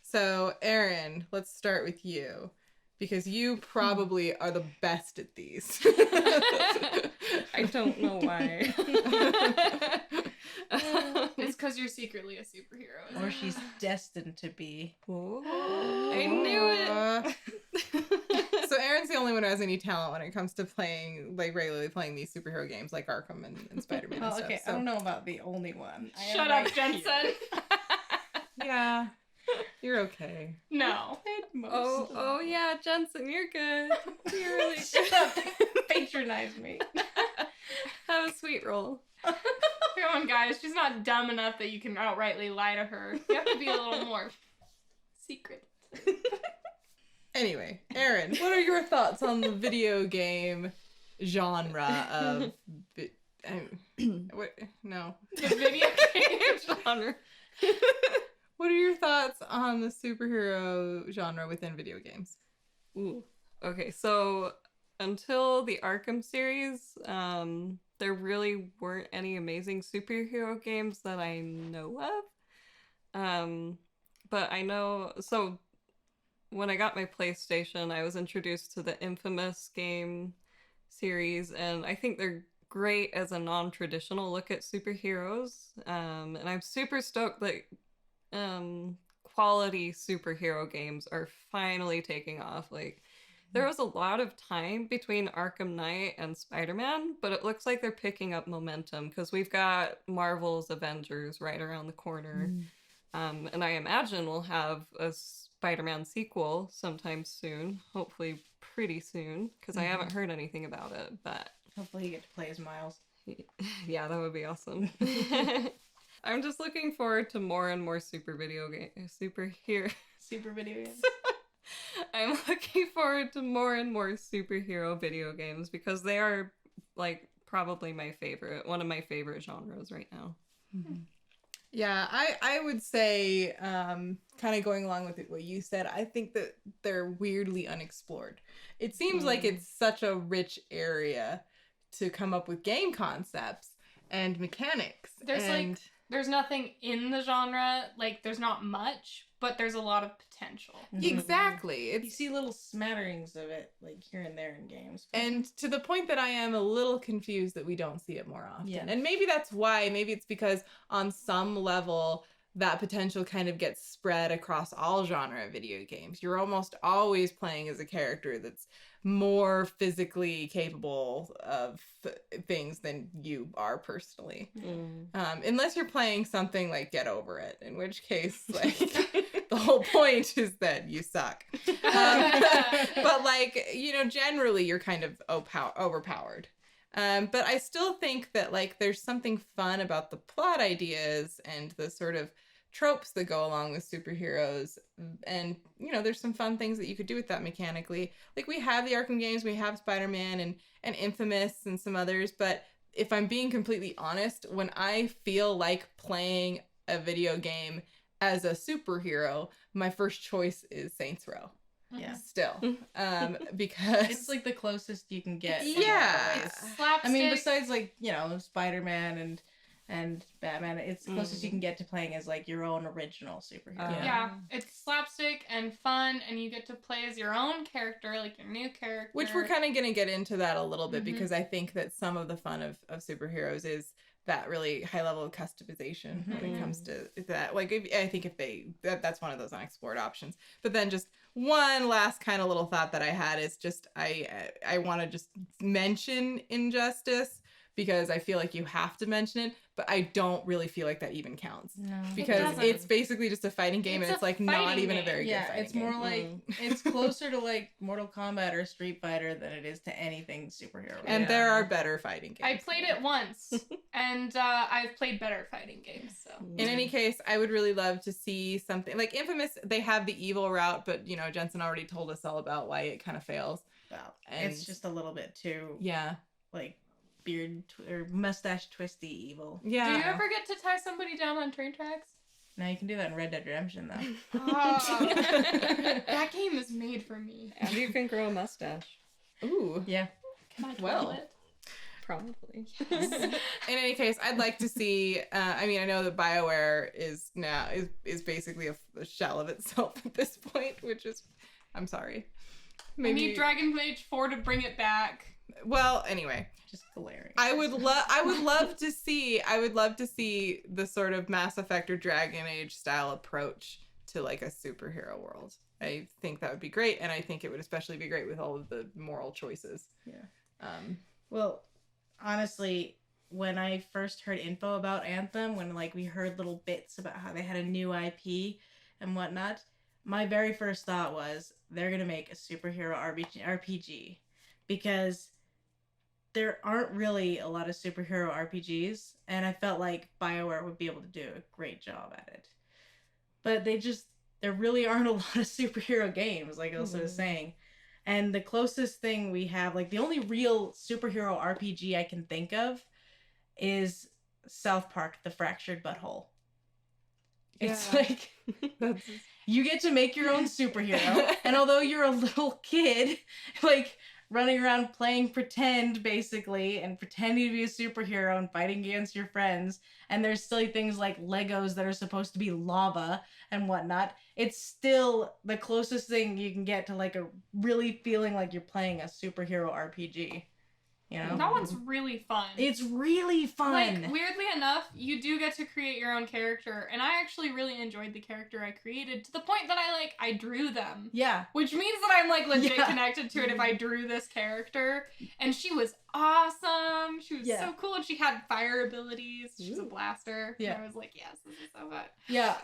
So Aaron, let's start with you, because you probably are the best at these. I don't know why. It's because you're secretly a superhero. isn't Or it? she's destined to be. I knew it. So Aaron's the only one who has any talent when it comes to playing, like regularly playing these superhero games like Arkham and Spider-Man and Well, stuff. okay, So. I don't know about the only one. I am Shut right up, Jensen. here. Yeah, you're okay. No. Played most Oh, of oh them. yeah, Jensen, you're good. You're really good. Shut up. Patronize me. Have a sweet roll. Come on, guys. She's not dumb enough that you can outrightly lie to her. You have to be a little more Secret. Anyway, Erin, what are your thoughts on the video game genre of... No. The video game Genre. What are your thoughts on the superhero genre within video games? Ooh. Okay, so until the Arkham series, there really weren't any amazing superhero games that I know of. But I know, so when I got my PlayStation, I was introduced to the Infamous game series, and I think they're great as a non-traditional look at superheroes. And I'm super stoked that quality superhero games are finally taking off. Like, there was a lot of time between Arkham Knight and Spider-Man, but it looks like they're picking up momentum because we've got Marvel's Avengers right around the corner. And I imagine we'll have a Spider-Man sequel sometime soon, hopefully pretty soon, because I haven't heard anything about it, but... Hopefully you get to play as Miles. Yeah, that would be awesome. I'm just looking forward to more and more superhero Super video games. I'm looking forward to more and more superhero video games because they are, like, probably one of my favorite genres right now. Yeah, I would say, kind of going along with what you said, I think that they're weirdly unexplored. It seems like it's such a rich area to come up with game concepts and mechanics. There's nothing in the genre, like there's not much, but there's a lot of potential. Exactly. You see little smatterings of it, like here and there in games. And to the point that I am a little confused that we don't see it more often. Yeah. And maybe that's why. Maybe it's because on some level that potential kind of gets spread across all genre of video games. You're almost always playing as a character that's more physically capable of things than you are personally. Unless you're playing something like Get Over It, in which case, like, the whole point is that you suck. But, like, you know, generally you're kind of overpowered. But I still think that, like, there's something fun about the plot ideas and the sort of tropes that go along with superheroes. And, you know, there's some fun things that you could do with that mechanically. Like, we have the Arkham games, we have Spider-Man and Infamous and some others. But if I'm being completely honest, when I feel like playing a video game as a superhero, my first choice is Saints Row. Yeah. Still. Because it's like the closest you can get. Yeah. It's Slapstick. I mean, besides like, you know, Spider-Man and Batman, it's the closest you can get to playing as like your own original superhero. Yeah, it's slapstick and fun, and you get to play as your own character, like your new character. Which we're kind of going to get into that a little bit because I think that some of the fun of superheroes is that really high level of customization when it comes to that. Like, I think that's one of those unexplored options. But then just one last kind of little thought that I had is just, I want to just mention Injustice because I feel like you have to mention it, but I don't really feel like that even counts. No. Because it's basically just a fighting game and it's like not even a game. very good fighting it's game. more like, it's closer to like Mortal Kombat or Street Fighter than it is to anything superhero. And there are better fighting games. I played it once, and I've played better fighting games, so. In any case, I would really love to see something like Infamous. They have the evil route, but you know, Jensen already told us all about why it kind of fails. Well, And- it's just a little bit too like beard or mustache twisty evil. Yeah. Do you ever get to tie somebody down on train tracks? Now you can do that in Red Dead Redemption though. Oh, that game is made for me. And you can grow a mustache. Ooh. Yeah. Can I Well. twirl it? Probably. In any case, I'd like to see. I mean, I know that BioWare is basically a shell of itself at this point, which is, I'm sorry. I need Dragon Age 4 to bring it back. Well, anyway, Just glaring. I would love to see the sort of Mass Effect or Dragon Age style approach to like a superhero world. I think that would be great, and I think it would especially be great with all of the moral choices. Yeah. Well, honestly, when I first heard info about Anthem, when like we heard little bits about how they had a new IP and whatnot, my very first thought was they're gonna make a superhero RPG because there aren't really a lot of superhero RPGs, and I felt like BioWare would be able to do a great job at it. But they just there really aren't a lot of superhero games, like Ilsa was saying. And the closest thing we have, like the only real superhero RPG I can think of is South Park, The Fractured Butthole. It's like you get to make your own superhero, and although you're a little kid, like running around playing pretend basically and pretending to be a superhero and fighting against your friends, and there's silly things like Legos that are supposed to be lava and whatnot, it's still the closest thing you can get to like a really feeling like you're playing a superhero RPG. You know? That one's really fun. It's really fun. Like, weirdly enough, you do get to create your own character, and I actually really enjoyed the character I created to the point that I drew them. Yeah. Which means that I'm, like, legit connected to it if I drew this character. And she was awesome. She was so cool, and she had fire abilities. She's a blaster. Yeah. And I was like, yes, this is so fun. Yeah,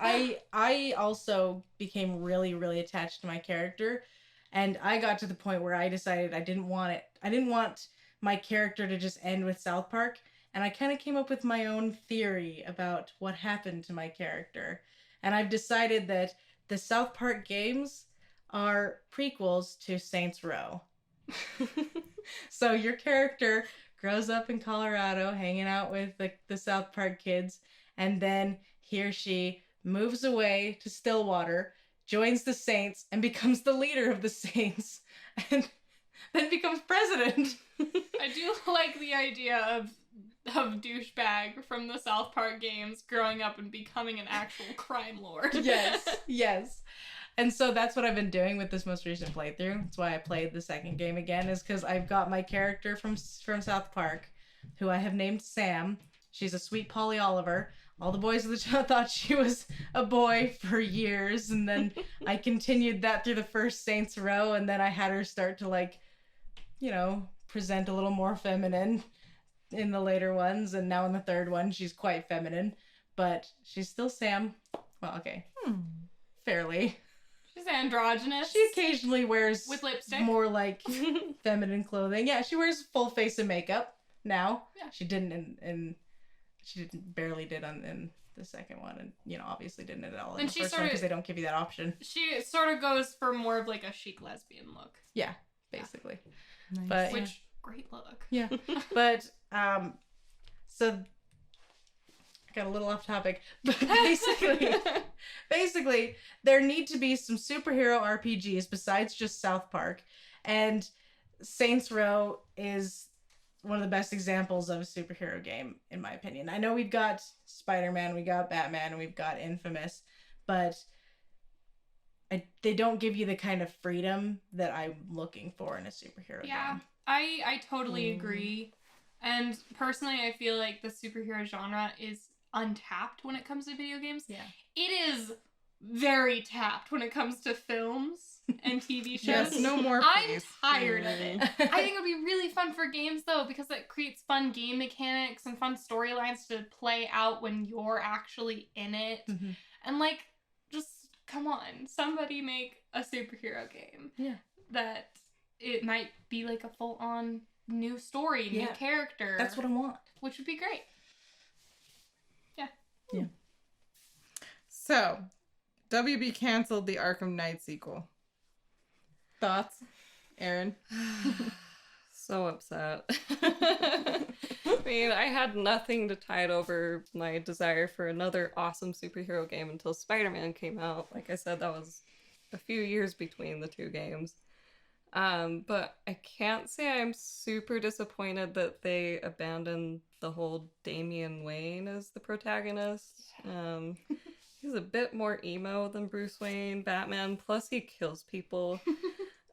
I also became really, really attached to my character, and I got to the point where I decided I didn't want it. I didn't want my character to just end with South Park, and I kind of came up with my own theory about what happened to my character. And I've decided that the South Park games are prequels to Saints Row. So your character grows up in Colorado hanging out with the South Park kids, and then he or she moves away to Stillwater, joins the Saints, and becomes the leader of the Saints, and then becomes president. I do like the idea of douchebag from the South Park games growing up and becoming an actual crime lord. Yes. And so that's what I've been doing with this most recent playthrough. That's why I played the second game again, is because I've got my character from South Park, who I have named Sam. She's a sweet Polly Oliver. All the boys of the town thought she was a boy for years, and then I continued that through the first Saints Row, and then I had her start to, like, you know, present a little more feminine in the later ones, and now in the third one she's quite feminine, but she's still Sam. Well, okay. Fairly. She's androgynous. She occasionally wears with lipstick more like feminine clothing. Yeah, she wears full face of makeup now. Yeah. She didn't barely did in the second one, and you know, obviously didn't at all in the first one because they don't give you that option. She sort of goes for more of like a chic lesbian look. Yeah, basically. Nice. But which great look. Yeah. But so I got a little off topic, but basically there need to be some superhero RPGs besides just South Park, and Saints Row is one of the best examples of a superhero game, in my opinion. I know we've got Spider-Man, we got Batman, and we've got Infamous, but they don't give you the kind of freedom that I'm looking for in a superhero game. I totally agree. And personally, I feel like the superhero genre is untapped when it comes to video games. Yeah. It is very tapped when it comes to films and TV shows. Yes, no more, please. I'm tired of it. I think it would be really fun for games, though, because it creates fun game mechanics and fun storylines to play out when you're actually in it. Mm-hmm. And, like, just, come on. Somebody make a superhero game. Yeah. That it might be, like, a full-on new story, new character. That's what I want. Which would be great. Yeah. So, WB canceled the Arkham Knight sequel. Thoughts, Aaron? So upset. I mean, I had nothing to tide over my desire for another awesome superhero game until Spider-Man came out. Like I said, that was a few years between the two games. But I can't say I'm super disappointed that they abandoned the whole Damian Wayne as the protagonist. He's a bit more emo than Bruce Wayne, Batman, plus he kills people.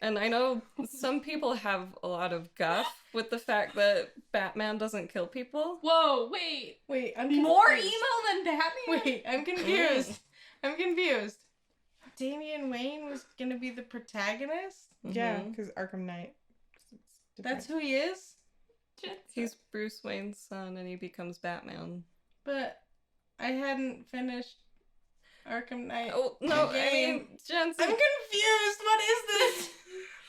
And I know some people have a lot of guff with the fact that Batman doesn't kill people. Whoa, wait. Wait, I'm confused. More emo than Batman? Wait, I'm confused. I'm confused. Damian Wayne was gonna be the protagonist? Yeah, because Arkham Knight. That's who he is? He's Bruce Wayne's son and he becomes Batman. But I hadn't finished Arkham Knight. Oh, no, I mean, Jensen. I'm confused. What is this?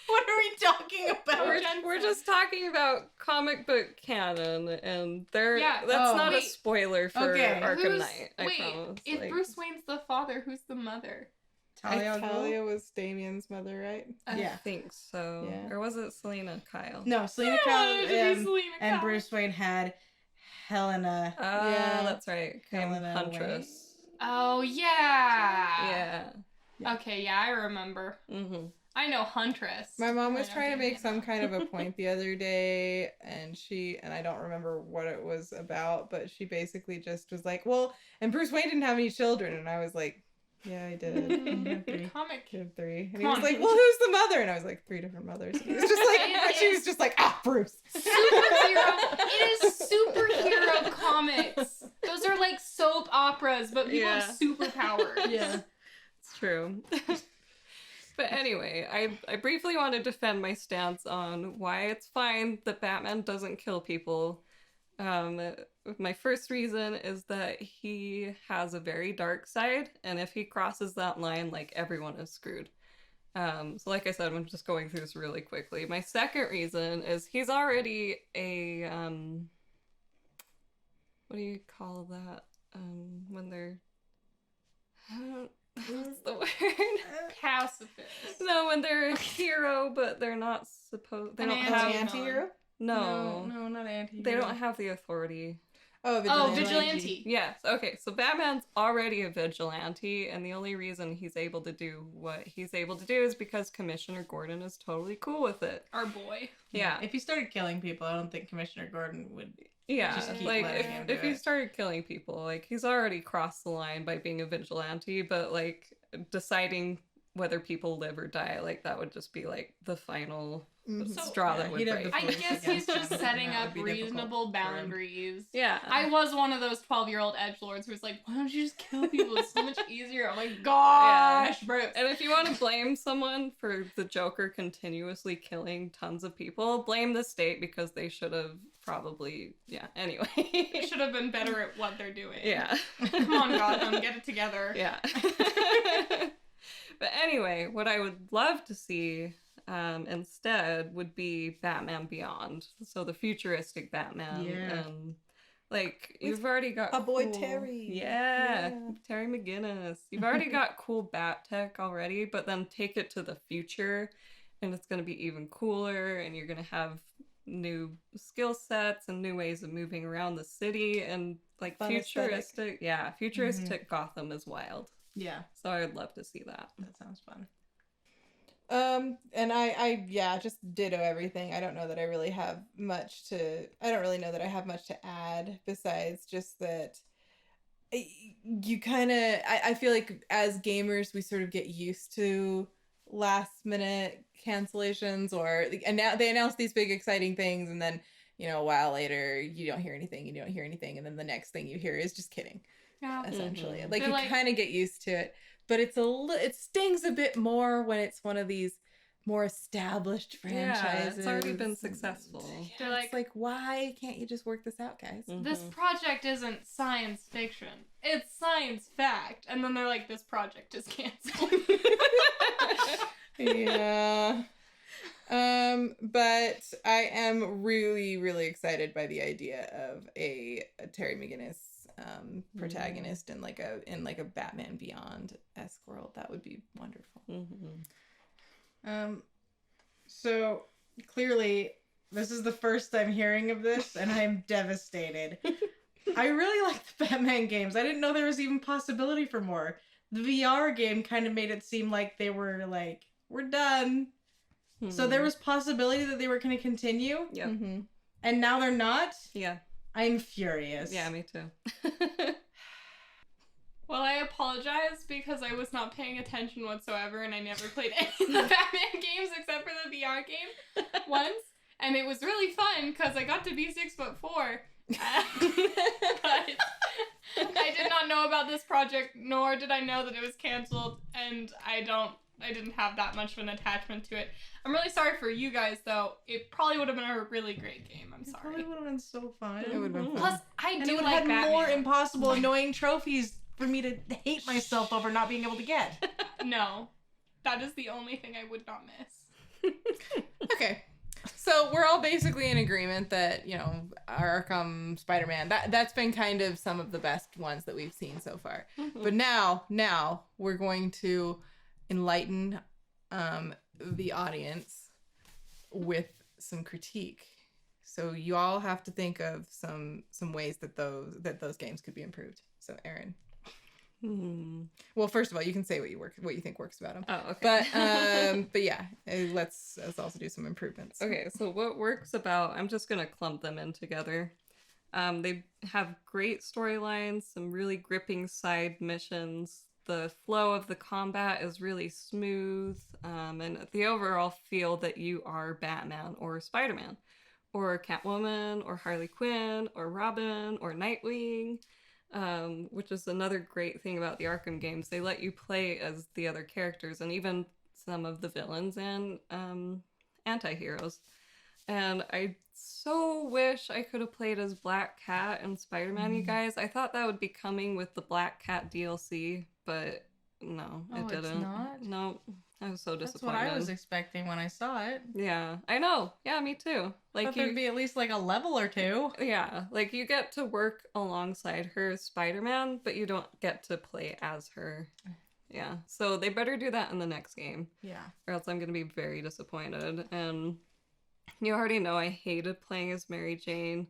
What are we talking about? We're just talking about comic book canon, and that's not a spoiler for Arkham Knight, I promise. If Bruce Wayne's the father, who's the mother? Talia was Damien's mother, right? I Yeah. think so. Yeah. Or was it Selena Kyle? No, Selena I Kyle wanted it to be Selena and Kyle. Bruce Wayne had Helena. Yeah, that's right. Helena Huntress. Oh, yeah. Yeah. Okay, yeah, I remember. Mm-hmm. I know Huntress. My mom was I know trying to make Damien, some though. kind of a point the other day, and I don't remember what it was about, but she basically just was like, well, and Bruce Wayne didn't have any children, and I was like, yeah, I did. You have 3. Comic. I have 3. And Come he was on. like, well, who's the mother? And I was like, 3 different mothers. And he was just like, It she is- was just like, Bruce. Superhero. It is superhero comics. Those are like soap operas, but people have superpowers. Yeah. It's true. But anyway, I briefly want to defend my stance on why it's fine that Batman doesn't kill people. My first reason is that he has a very dark side, and if he crosses that line, like, everyone is screwed. So like I said, I'm just going through this really quickly. My second reason is he's already a, what do you call that? When they're, what's the word? Pacifist. No, when they're a hero, but they're not supposed, they An don't An have, anti-hero? no, not anti. they don't have the authority. Oh, Oh, vigilante. vigilante. Yes. Okay. So Batman's already a vigilante, and the only reason he's able to do what he's able to do is because Commissioner Gordon is totally cool with it. Our boy. Yeah. If he started killing people, I don't think Commissioner Gordon would. Yeah. Just keep Like letting him do if he it. started killing people, like he's already crossed the line by being a vigilante, but like deciding whether people live or die, like that would just be like the final Mhm. So- straw Yeah, that would he'd have break. the I Force guess he's against just him, setting and that up would be difficult reasonable for him. boundaries. Yeah. I was one of those 12-year-old edgelords who was like, why don't you just kill people? It's so much easier. Oh my gosh, Bruce. And if you want to blame someone for the Joker continuously killing tons of people, blame the state because they should have probably, yeah, anyway. They should have been better at what they're doing. Yeah. Come on, Gotham, get it together. Yeah. But anyway, what I would love to see instead would be Batman Beyond. So the futuristic Batman. Yeah. And like you've already got our boy cool- Terry. Yeah, Yeah. Terry McGinnis. You've already got cool bat tech already, but then take it to the future and it's going to be even cooler, and you're going to have new skill sets and new ways of moving around the city, and like Fun futuristic. Yeah, futuristic Gotham is wild. Yeah, So I would love to see that. that sounds fun. And I just ditto everything. I don't know that I really have much to, I don't really know that I have much to add besides just that you kind of, I feel like as gamers, we sort of get used to last minute cancellations, and now they announce these big exciting things, and then, a while later you don't hear anything, and then the next thing you hear is just kidding. Yeah. Essentially, Mhm. like They're you like- kind of get used to it, but it stings a bit more when it's one of these more established franchises. it's already been successful. They're It's like, why can't you just work this out, guys? This Mhm. project isn't science fiction. It's science fact. And then they're like, this project is canceled. Yeah. But I am really, really excited by the idea of a Terry McGinnis protagonist in like a Batman Beyond-esque world. That would be wonderful. Mhm. So clearly, this is the first I'm hearing of this, and I'm devastated. I really like the Batman games. I didn't know there was even possibility for more. The VR game kind of made it seem like they were like, we're done. So there was possibility that they were going to continue, Yep. Mm-hmm. and now they're not. Yeah. I'm furious. Yeah, me too. Well, I apologize because I was not paying attention whatsoever and I never played any of the Batman games except for the VR game once. And it was really fun because I got to be 6'4". But I did not know about this project, nor did I know that it was canceled, and I didn't have that much of an attachment to it. I'm really sorry for you guys, though. It probably would have been a really great game. I'm It sorry. probably would have been so fun. It would have been fun. Plus, I And do it would like have had Batman. more impossible, annoying trophies for me to hate myself over not being able to get. No. That is the only thing I would not miss. Okay. So we're all basically in agreement that, Arkham, Spider-Man, that's been kind of some of the best ones that we've seen so far. But now we're going to enlighten the audience with some critique. So you all have to think of some ways that those games could be improved. So Erin. Well, first of all, you can say what you think works about them. Oh, okay. But yeah, let's also do some improvements. Okay, so what works about, I'm just gonna clump them in together. They have great storylines, some really gripping side missions. The flow of the combat is really smooth, and the overall feel that you are Batman or Spider-Man, or Catwoman, or Harley Quinn, or Robin, or Nightwing. Which is another great thing about the Arkham games. They let you play as the other characters and even some of the villains and anti-heroes. And I so wish I could have played as Black Cat and Spider-Man, you guys. I thought that would be coming with the Black Cat DLC, but no, it didn't. It's not? No, I was so That's disappointed. what I was expecting when I saw it. Yeah, I know. Yeah, me too. I thought there'd be at least like a level or two. Yeah, like you get to work alongside her as Spider-Man, but you don't get to play as her. Yeah, so they better do that in the next game. Yeah. Or else I'm gonna be very disappointed. And you already know I hated playing as Mary Jane.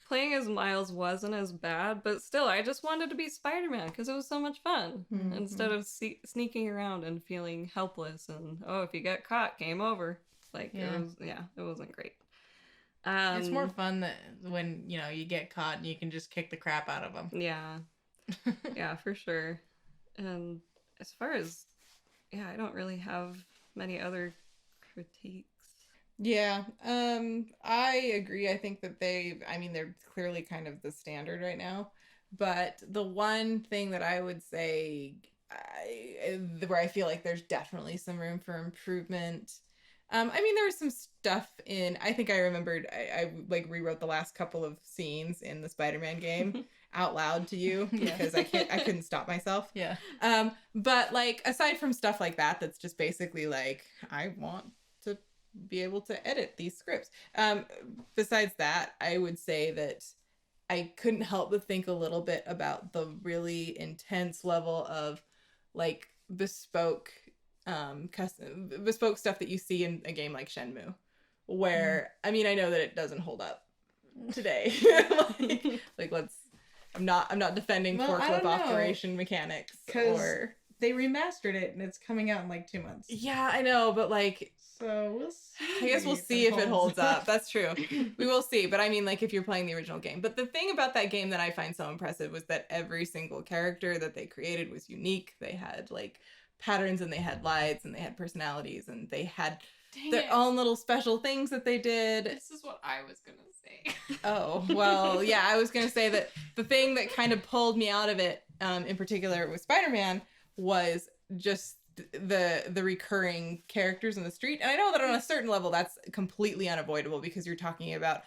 Playing as Miles wasn't as bad, but still, I just wanted to be Spider-Man because it was so much fun. Mm-hmm. Instead of sneaking around and feeling helpless and, oh, if you get caught, game over. Like, it wasn't great. It's more fun that when, you get caught and you can just kick the crap out of them. Yeah. Yeah, for sure. And as far as, I don't really have many other critiques. Yeah, I agree. I think that they're clearly kind of the standard right now. But the one thing that I would say where I feel like there's definitely some room for improvement. There was some stuff in, I think I remembered, I like rewrote the last couple of scenes in the Spider-Man game out loud to you because I couldn't stop myself. Yeah. But like, aside from stuff like that, that's just basically like, I want to be able to edit these scripts. Besides that, I would say that I couldn't help but think a little bit about the really intense level of like bespoke stuff that you see in a game like Shenmue, where I know that it doesn't hold up today. I'm not defending forklift operation mechanics, or they remastered it and it's coming out in like 2 months. Yeah, I know, but like, so we'll see. I guess we'll see if it holds up. That's true. We will see. But like if you're playing the original game. But the thing about that game that I find so impressive was that every single character that they created was unique. They had like patterns and they had lights and they had personalities and they had their own little special things that they did. This is what I was gonna say. Oh, well, yeah, I was gonna say that the thing that kind of pulled me out of it, in particular with Spider-Man, was just the recurring characters in the street. And I know that on a certain level that's completely unavoidable because you're talking about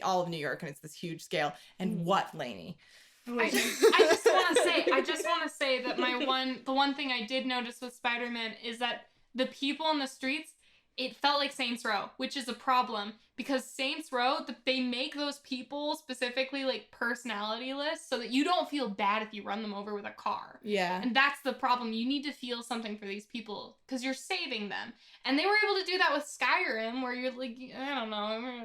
all of New York and it's this huge scale. And what, Laney? I just want to say that the one thing I did notice with Spider-Man is that the people in the streets, it felt like Saints Row, which is a problem because Saints Row, they make those people specifically like personality lists so that you don't feel bad if you run them over with a car. Yeah. And that's the problem. You need to feel something for these people because you're saving them. And they were able to do that with Skyrim where you're like, I don't know, I'm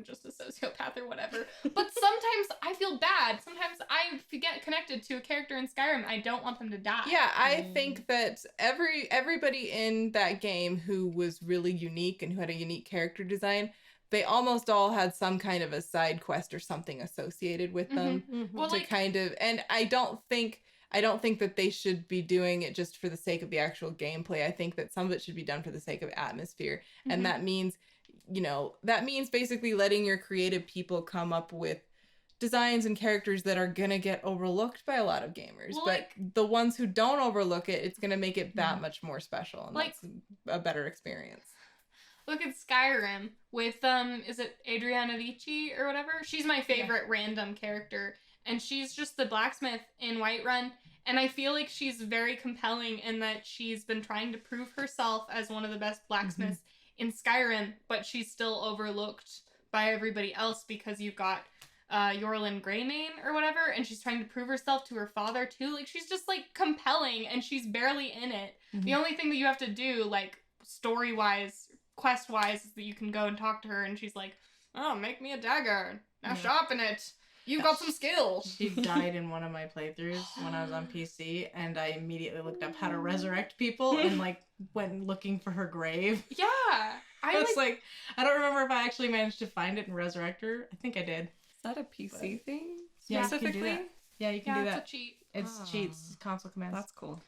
just a sociopath or whatever. But sometimes I feel bad. Sometimes I get connected to a character in Skyrim. I don't want them to die. Yeah, I think that everybody in that game who was really unique and who had a unique character design, they almost all had some kind of a side quest or something associated with them and I don't think that they should be doing it just for the sake of the actual gameplay. I think that some of it should be done for the sake of atmosphere. And that means basically letting your creative people come up with designs and characters that are gonna get overlooked by a lot of gamers. But the ones who don't overlook it, it's gonna make it that much more special and that's a better experience. Look at Skyrim with, is it Adriana Vici or whatever? She's my favorite random character. And she's just the blacksmith in Whiterun. And I feel like she's very compelling in that she's been trying to prove herself as one of the best blacksmiths in Skyrim. But she's still overlooked by everybody else because you've got Yorlin Greymane or whatever, and she's trying to prove herself to her father too. Like, she's just like compelling, and she's barely in it. The only thing that you have to do, like story wise, quest wise, is that you can go and talk to her, and she's like, "Oh, make me a dagger. Now sharpen it. You've got some skills." She died in one of my playthroughs when I was on PC, and I immediately looked up how to resurrect people and like went looking for her grave. Yeah, I It's like I don't remember if I actually managed to find it and resurrect her. I think I did. Is that a PC thing Yeah, you can do specifically? that. Yeah, you can do it's that. a cheat. It's cheats, console commands. That's cool.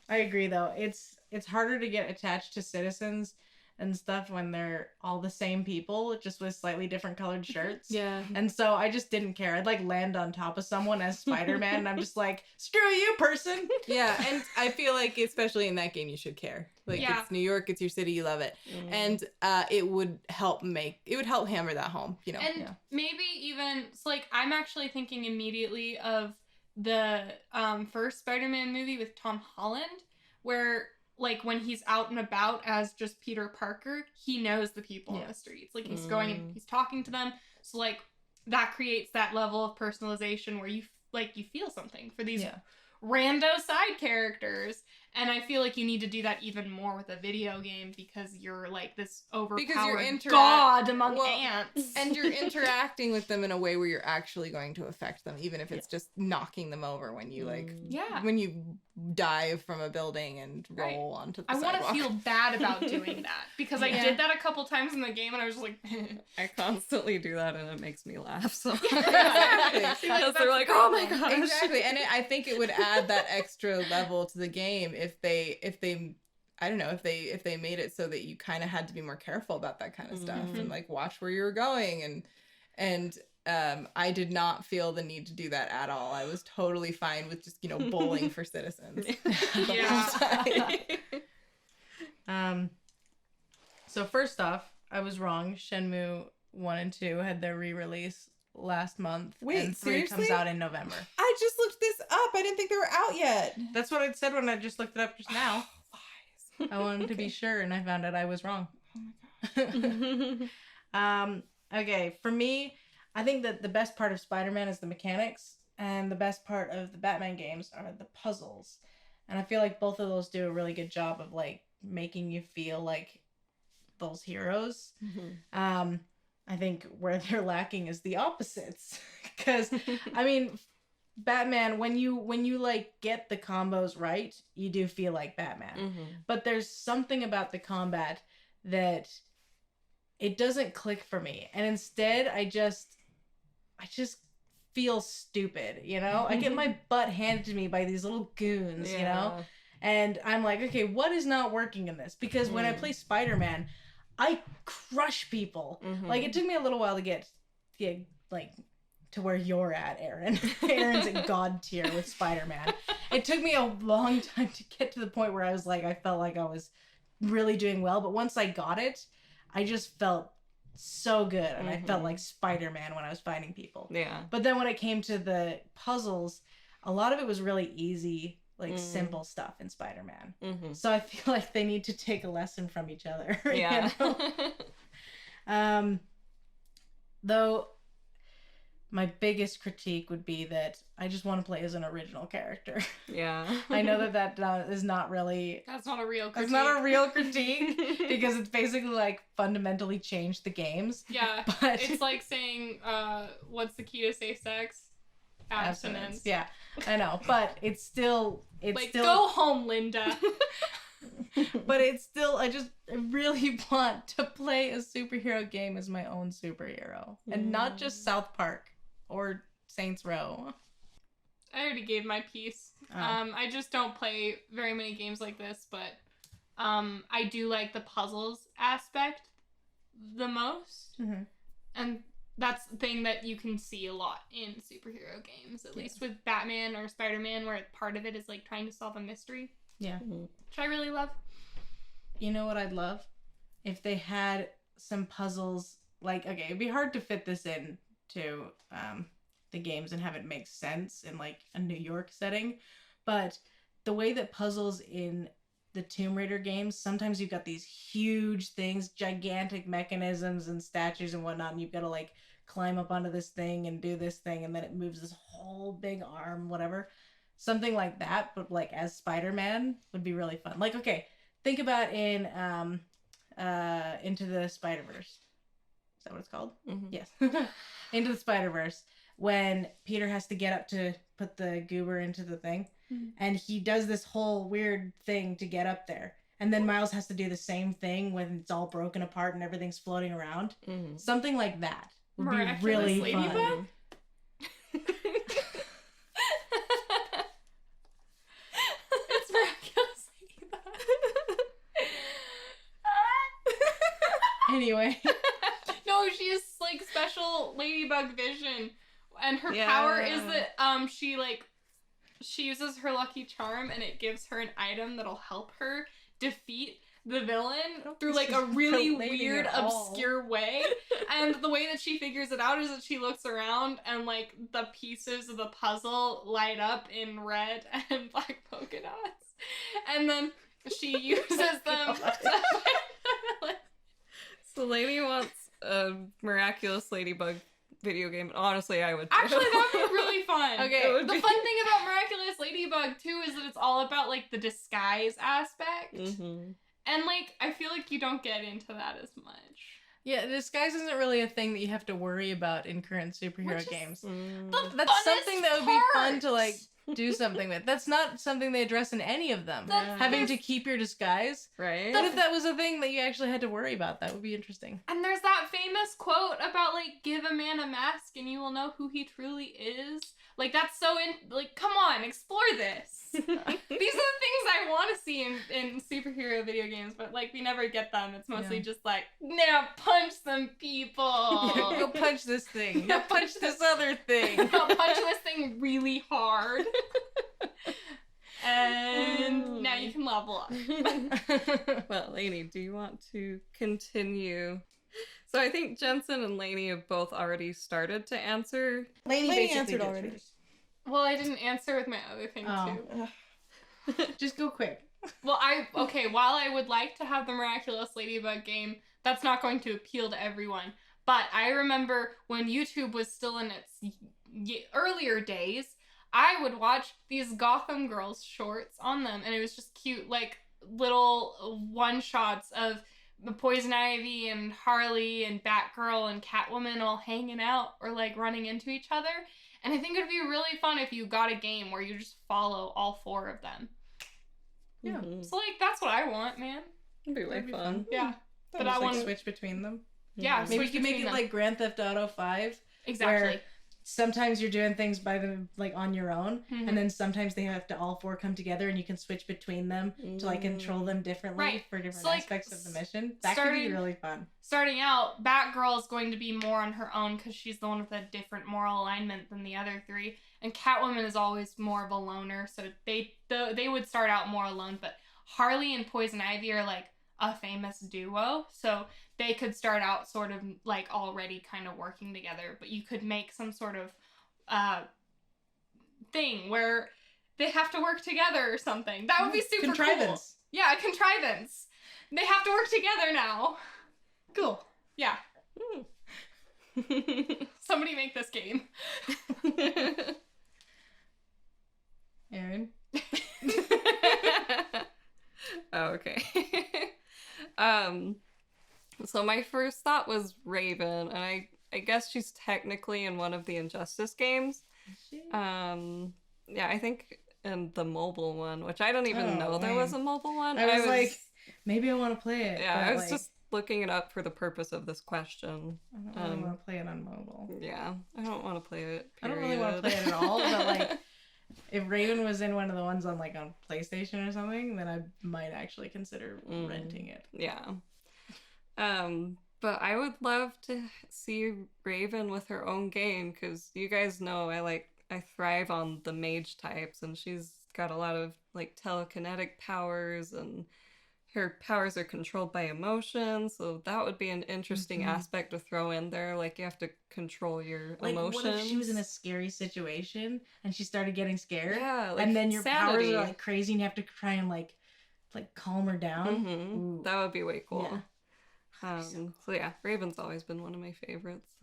I agree though. It's harder to get attached to citizens and stuff when they're all the same people, just with slightly different colored shirts. Yeah. And so I just didn't care. I'd like land on top of someone as Spider-Man, and I'm just like, screw you, person. Yeah, and I feel like especially in that game you should care. Like Yeah. it's New York, it's your city, you love it. And it would help hammer that home, you know. And maybe even, so like, I'm actually thinking immediately of the first Spider-Man movie with Tom Holland, where like when he's out and about as just Peter Parker, he knows the people in the streets. Like he's going and he's talking to them. So like that creates that level of personalization where you feel something for these rando side characters. And I feel like you need to do that even more with a video game because you're like this overpowered god among ants. And you're interacting with them in a way where you're actually going to affect them, even if it's just knocking them over when you when you dive from a building and roll onto the sidewalk. I want to feel bad about doing that because I did that a couple times in the game and I was just like, I constantly do that and it makes me laugh. So Exactly. because they're like, oh my god. Exactly. And I think it would add that extra level to the game if they I don't know, if they made it so that you kind of had to be more careful about that kind of stuff and like watch where you were going and I did not feel the need to do that at all. I was totally fine with just, bowling for citizens. So first off, I was wrong. Shenmue 1 and 2 had their re-release last month. Wait, and 3 seriously? comes out in November. I just looked this up. I didn't think they were out yet. That's what I said when I just looked it up just now. I wanted to be sure, and I found out I was wrong. Oh my god. Okay, for me, I think that the best part of Spider-Man is the mechanics, and the best part of the Batman games are the puzzles. And I feel like both of those do a really good job of like making you feel like those heroes. I think where they're lacking is the opposites. Because I mean, Batman, when you like get the combos right, you do feel like Batman. But there's something about the combat that it doesn't click for me. And instead I just feel stupid, I get my butt handed to me by these little goons, and I'm like, okay, what is not working in this? Because when I play Spider-Man, I crush people. Like, it took me a little while to get like to where you're at, Aaron. Aaron's at God tier with Spider-Man. It took me a long time to get to the point where I was like, I felt like I was really doing well. But once I got it, I just felt so good. And I felt like Spider-Man when I was fighting people. Yeah. But then when it came to the puzzles, a lot of it was really easy, like simple stuff in Spider-Man. So I feel like they need to take a lesson from each other. Yeah. Though my biggest critique would be that I just want to play as an original character. Yeah. I know that is not really... That's not a real critique. It's not a real critique because it's basically like fundamentally changed the games. Yeah. But it's like saying, what's the key to safe sex? Abstinence. Yeah, I know, but it's still go home, Linda. But it's still, I really want to play a superhero game as my own superhero, and not just South Park or Saints Row. I already gave my piece. I just don't play very many games like this, but I do like the puzzles aspect the most, and that's the thing that you can see a lot in superhero games, at least with Batman or Spider-Man, where part of it is like trying to solve a mystery. Yeah. Which I really love. You know what I'd love? If they had some puzzles, like, okay, it'd be hard to fit this in to the games and have it make sense in like a New York setting, but the way that puzzles in the Tomb Raider games, sometimes you've got these huge things, gigantic mechanisms and statues and whatnot, and you've got to like climb up onto this thing and do this thing, and then it moves this whole big arm, whatever. Something like that, but like as Spider-Man would be really fun. Like, okay, think about in Into the Spider-Verse. Is that what it's called? Mm-hmm. Yes. Into the Spider-Verse, when Peter has to get up to put the goober into the thing, and he does this whole weird thing to get up there. And then Miles has to do the same thing when it's all broken apart and everything's floating around. Mm-hmm. Something like that would Miraculous be really Ladybug? fun. It's miraculous ladybug. Anyway. No, she has like special ladybug vision, and her Yeah. power is that she uses her lucky charm, and it gives her an item that'll help her defeat the villain through like a really weird, obscure way. And the way that she figures it out is that she looks around and like the pieces of the puzzle light up in red and black polka dots, and then she uses them. So Laney wants a Miraculous Ladybug video game. Honestly, I would too. Actually, that would be really fun. Okay. The fun thing about Miraculous Ladybug too is that it's all about like the disguise aspect. Mm-hmm. And, like, I feel like you don't get into that as much. Yeah, disguise isn't really a thing that you have to worry about in current superhero Which is games. The That's funnest something that would be fun part! to, like, do something with. That's not something they address in any of them. That's Having to keep your disguise. Right? What if that was a thing that you actually had to worry about? That would be interesting. And there's that famous quote about, like, give a man a mask and you will know who he truly is. Like, that's so come on, explore this. These are the things I want to see in superhero video games, but, like, we never get them. It's mostly just like, now punch some people. Go punch this thing. Go punch this other thing. I'll punch this thing really hard. And now you can level up. Well, Laney, do you want to continue? So I think Jensen and Laney have both already started to answer. Laney basically answered did already. hers. Well, I didn't answer with my other thing, Oh. too. Just go quick. Well, while I would like to have the Miraculous Ladybug game, that's not going to appeal to everyone. But I remember when YouTube was still in its earlier days, I would watch these Gotham Girls shorts on them, and it was just cute, like, little one-shots of Poison Ivy and Harley and Batgirl and Catwoman all hanging out or, like, running into each other. And I think it would be really fun if you got a game where you just follow all four of them. Yeah. Mm-hmm. So, like, that's what I want, man. It'd be way That'd be fun. Yeah. But Just, I like, want switch between them. Yeah, Maybe switch you can make between it them. like Grand Theft Auto 5. Exactly. where sometimes you're doing things by them, like, on your own, Mhm. and then sometimes they have to all four come together and you can switch between them to, like, control them differently Right. for different So, like, aspects of the mission. That could be starting- really fun. Starting out, Batgirl is going to be more on her own because she's the one with a different moral alignment than the other three. And Catwoman is always more of a loner, so they would start out more alone. But Harley and Poison Ivy are, like, a famous duo, so they could start out sort of, like, already kind of working together. But you could make some sort of thing where they have to work together or something. That would be super cool. Contrivance. Yeah, a contrivance. They have to work together now. Cool. Yeah. Somebody make this game. Aaron? Oh, okay. So my first thought was Raven, and I guess she's technically in one of the Injustice games. Yeah, I think in the mobile one, which I don't even know there was a mobile one. I was like, maybe I want to play it. yeah, but, I was like, just looking it up for the purpose of this question. I don't really want to play it on mobile. Yeah, I don't want to play it. I don't really want to play it at all, but, like, if Raven was in one of the ones on, like, on PlayStation or something, then I might actually consider renting it. Yeah. But I would love to see Raven with her own game, because you guys know I thrive on the mage types, and she's got a lot of, like, telekinetic powers, and her powers are controlled by emotions, so that would be an interesting aspect to throw in there. Like, you have to control your Like, emotions. what if she was in a scary situation and she started getting scared? Yeah, like and then your powers sanity. are, like, crazy and you have to try and, like calm her down? Ooh. That would be way cool. Yeah. So yeah, Raven's always been one of my favorites.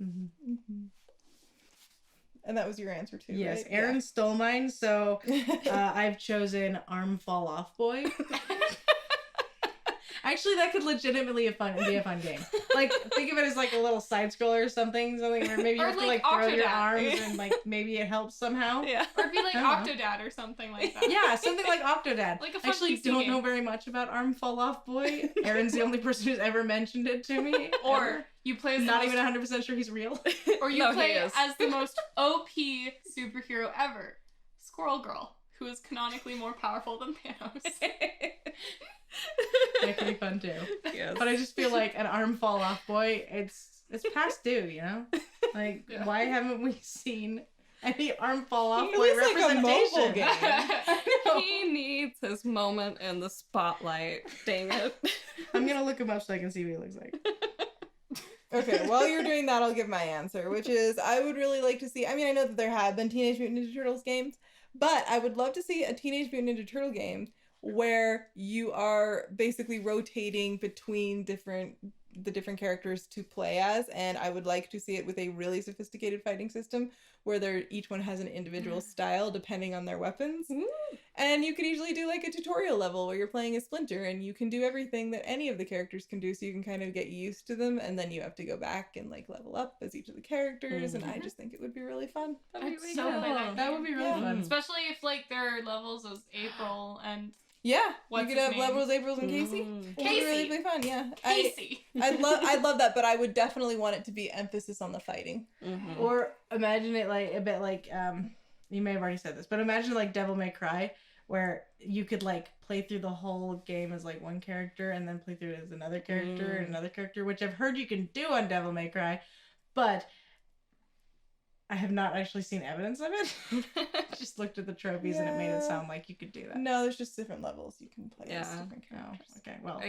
And that was your answer too, Yes, right? Aaron stole mine, so I've chosen Arm Fall Off Boy. Actually, that could legitimately be a fun game. Like, think of it as like a little side scroller or something where maybe you Or have to like like throw your Octodad. arms and like maybe it helps somehow. Yeah. Or be like I don't know. Octodad or something like that. Yeah, something like Octodad. Like a fun I actually PC don't game. know very much about Arm Fall Off Boy. Aaron's the only person who's ever mentioned it to me. Or ever. you play as the Not most, even 100% sure he's real. or you No, he play is. as the most OP superhero ever, Squirrel Girl, who is canonically more powerful than Thanos. That could be fun too. Yes. But I just feel like an Arm Fall Off Boy, it's past due, you know? Like, Yeah. why haven't we seen any Arm Fall Off At Boy least, like, a mobile representation? game. I know. He needs his moment in the spotlight. Dang it. I'm gonna look him up so I can see what he looks like. Okay, while you're doing that, I'll give my answer, which is I would really like to see. I mean, I know that there have been Teenage Mutant Ninja Turtles games, but I would love to see a Teenage Mutant Ninja Turtle game where you are basically rotating between the different characters to play as, and I would like to see it with a really sophisticated fighting system where each one has an individual style depending on their weapons. Ooh. And you could easily do like a tutorial level where you're playing as Splinter and you can do everything that any of the characters can do, so you can kind of get used to them, and then you have to go back and like level up as each of the characters, and I just think it would be really fun. That'd be I'd really so good. play that That would be really Yeah. fun. Especially if like their levels as April and Yeah, What's you could his have name? levels, Aprils, and Casey. Mm. It would be really Casey. fun, yeah. Casey. I'd love that, but I would definitely want it to be emphasis on the fighting. Mhm. Or imagine it like a bit like you may have already said this, but imagine like Devil May Cry, where you could like play through the whole game as like one character and then play through it as another character and another character, which I've heard you can do on Devil May Cry, but I have not actually seen evidence of it. Just looked at the trophies and it made it Yeah. sound like you could do that. No, there's just different levels you can play as Yeah. different Oh, characters. okay. Well,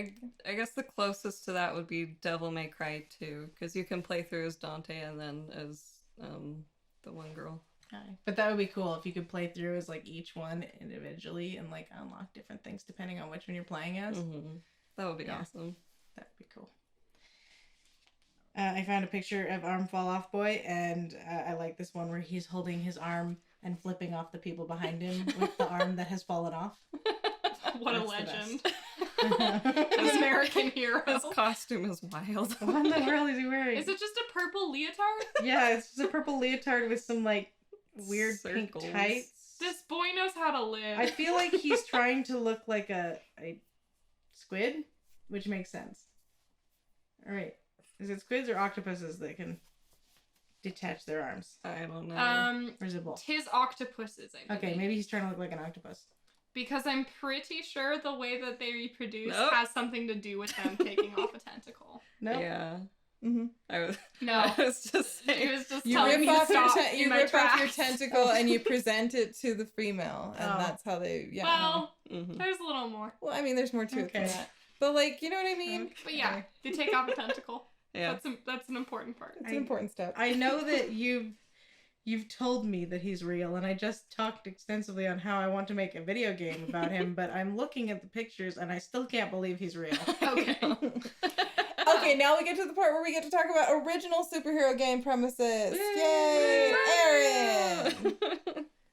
I guess the closest to that would be Devil May Cry 2, because you can play through as Dante and then as the one girl. but that would be cool if you could play through as like each one individually and like unlock different things depending on which one you're playing as. Mm-hmm. That would be Yeah. awesome. That would be cool. I found a picture of Arm Fall Off Boy, and I like this one where he's holding his arm and flipping off the people behind him with the arm that has fallen off. What a That's the legend. best. An American hero. His costume is wild. What in the world is he wearing? Is it just a purple leotard? Yeah, it's just a purple leotard with some like weird Circles. pink tights. This boy knows how to live. I feel like he's trying to look like a squid, which makes sense. All right. Is it squids or octopuses that can detach their arms? I don't know. Or is it both? Tis octopuses, I believe. Okay, maybe he's trying to look like an octopus. Because I'm pretty sure the way that they reproduce Nope. has something to do with them taking off a tentacle. No. Yeah. Mm-hmm. I No. was just He saying. was just You telling rip me to off your stop in you my rip off your tracks. tentacle and you present it to the female, and Oh. that's how they. Yeah. Well, Mhm. there's a little more. Well, I mean, there's more to it than Okay. that. But like, you know what I mean? But yeah, they take off a tentacle. Yeah. That's an important part. It's an important step. I know that you've told me that he's real, and I just talked extensively on how I want to make a video game about him, but I'm looking at the pictures and I still can't believe he's real. Okay. Okay, now we get to the part where we get to talk about original superhero game premises. Yay! Aaron!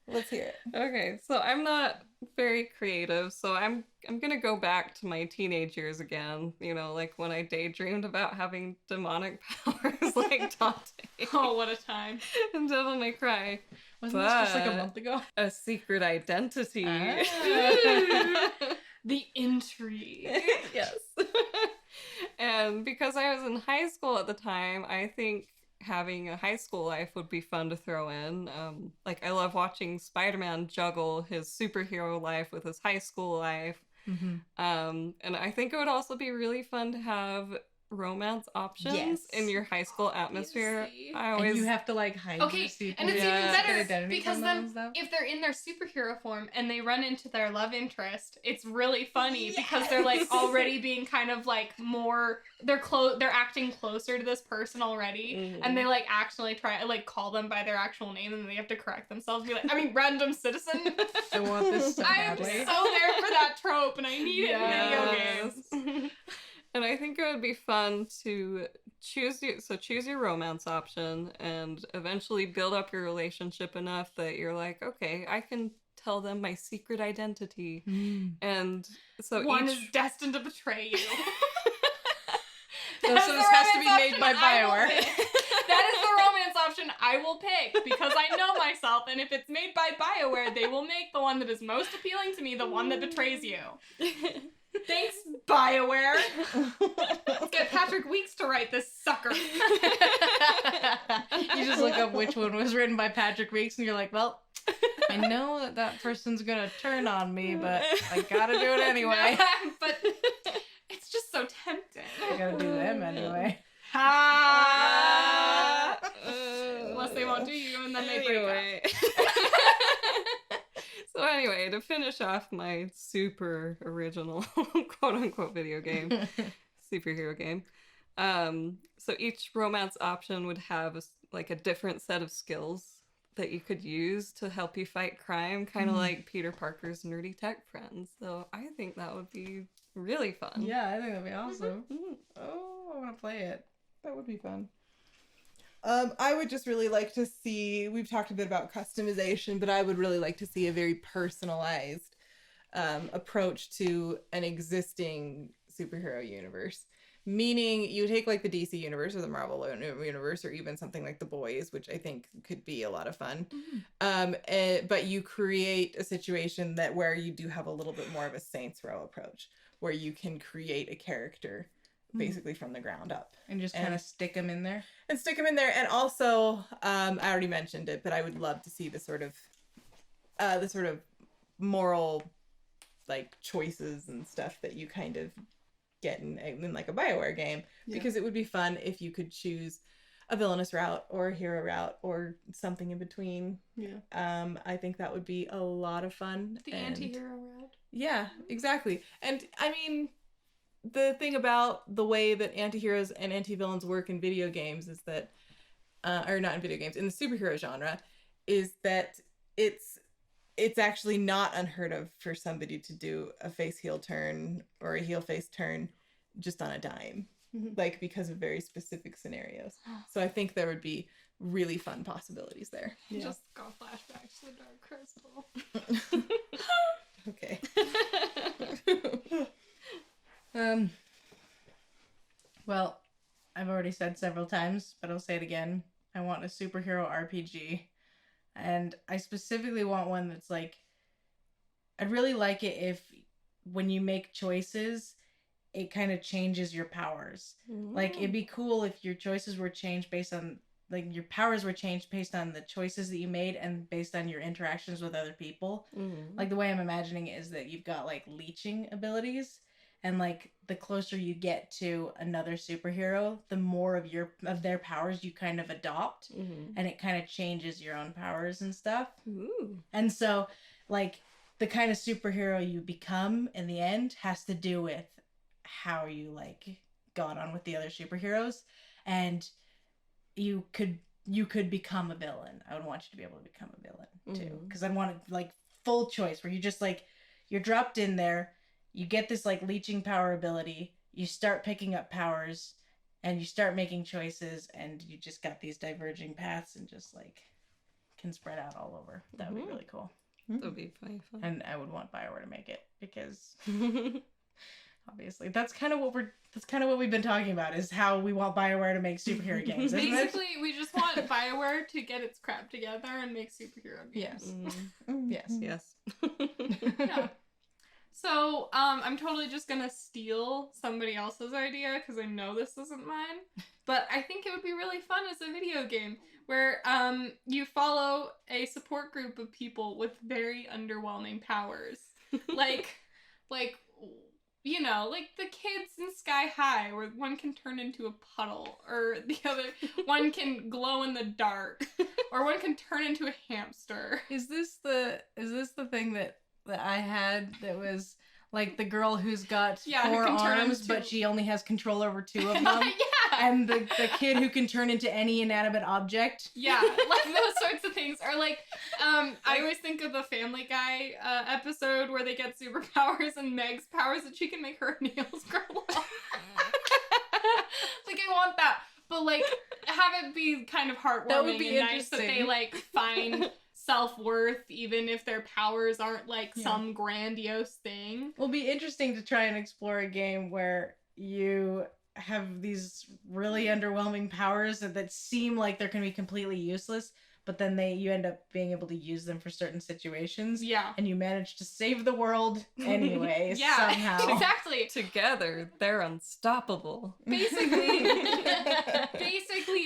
Let's hear it. Okay, so I'm not very creative, so I'm gonna go back to my teenage years again. You know, like when I daydreamed about having demonic powers like Dante Oh, what a time. and Devil May Cry. Wasn't this just like a But- month ago? A secret identity. The intrigue. Yes. And because I was in high school at the time, I think having a high school life would be fun to throw in. Like, I love watching Spider-Man juggle his superhero life with his high school life. Mm-hmm. And I think it would also be really fun to have romance options Yes. in your high school atmosphere. Obviously. I And always you have to like hide Okay, your secret and it's Yeah. even secret better identity because from them and then stuff. if they're in their superhero form and they run into their love interest, it's really funny because they're like Yes. already being kind of like more they're acting closer to this person already, Mhm. and they like actually try like call them by their actual name and they have to correct themselves, be like, I mean, random citizen. I want this so I am so badly. there for that trope and I need it in video Yes. games. And I think it would be fun to choose your romance option and eventually build up your relationship enough that you're like, okay, I can tell them my secret identity. And so One is destined to betray you. So this has to be made by BioWare. That is the romance option I will pick because I know myself, and if it's made by BioWare, they will make the one that is most appealing to me, the one that betrays you. Thanks, BioWare. Let's get Patrick Weeks to write this sucker. You just look up which one was written by Patrick Weeks, and you're like, well, I know that person's gonna turn on me, but I gotta do it anyway. But it's just so tempting. I gotta do them anyway. Unless they won't do you, and then they break up. So anyway, to finish off my super original quote-unquote video game, superhero game, so each romance option would have a different set of skills that you could use to help you fight crime, kind of like Peter Parker's nerdy tech friends. So I think that would be really fun. Yeah, I think that'd be awesome. Oh, I want to play it. That would be fun. I would just really like to see, we've talked a bit about customization, but I would really like to see a very personalized approach to an existing superhero universe. Meaning you take like the DC universe or the Marvel universe or even something like The Boys, which I think could be a lot of fun. But you create a situation where you do have a little bit more of a Saints Row approach, where you can create a character basically from the ground up. And just kind of stick them in there? And stick them in there. And also, I already mentioned it, but I would love to see the sort of moral like choices and stuff that you kind of get in like a BioWare game, because it would be fun if you could choose a villainous route or a hero route or something in between. I think that would be a lot of fun. The anti-hero route. Yeah, exactly. And I mean, the thing about the way that anti-heroes and anti-villains work in video games is that, or not in video games, in the superhero genre, is that it's actually not unheard of for somebody to do a face-heel turn or a heel-face turn just on a dime, like because of very specific scenarios. So I think there would be really fun possibilities there. Just got flashbacks to the Dark Crystal. Okay. Well, I've already said several times, but I'll say it again. I want a superhero RPG. And I specifically want one that's like, I'd really like it if when you make choices, it kind of changes your powers. Like, it'd be cool if your choices were changed based on, like, your powers were changed based on the choices that you made and based on your interactions with other people. Like, the way I'm imagining it is that you've got, like, leeching abilities. And, like, the closer you get to another superhero, the more of their powers you kind of adopt. And it kind of changes your own powers and stuff. And so, like, the kind of superhero you become in the end has to do with how you, like, got on with the other superheroes. And you could become a villain. I would want you to be able to become a villain, too. Because I'd want it, like, full choice, where you just, like, you're dropped in there. You get this, like, leeching power ability, you start picking up powers, and you start making choices, and you just got these diverging paths and just, like, can spread out all over. That would be really cool. That would be fun. And I would want BioWare to make it, because obviously that's kind of what we've been talking about, is how we want BioWare to make superhero games. Basically, we just want BioWare to get its crap together and make superhero games. Yes. Yeah. So, I'm totally just gonna steal somebody else's idea because I know this isn't mine. But I think it would be really fun as a video game where you follow a support group of people with very underwhelming powers. like you know, like the kids in Sky High, where one can turn into a puddle, or the other one can glow in the dark, or one can turn into a hamster. Is this the thing that I had that was like the girl who's got 4 arms, but she only has control over 2 of them? Yeah. and the kid who can turn into any inanimate object. Yeah, like those sorts of things. Or like, I always think of the Family Guy episode where they get superpowers and Meg's powers that she can make her nails grow long. Like, I want that. But like, have it be kind of heartwarming That would be and nice that they like find self-worth even if their powers aren't like some grandiose thing. It'll be interesting to try and explore a game where you have these really underwhelming powers that seem like they're going to be completely useless, but then you end up being able to use them for certain situations. Yeah. And you manage to save the world anyway, somehow. Exactly. Together, they're unstoppable. Basically,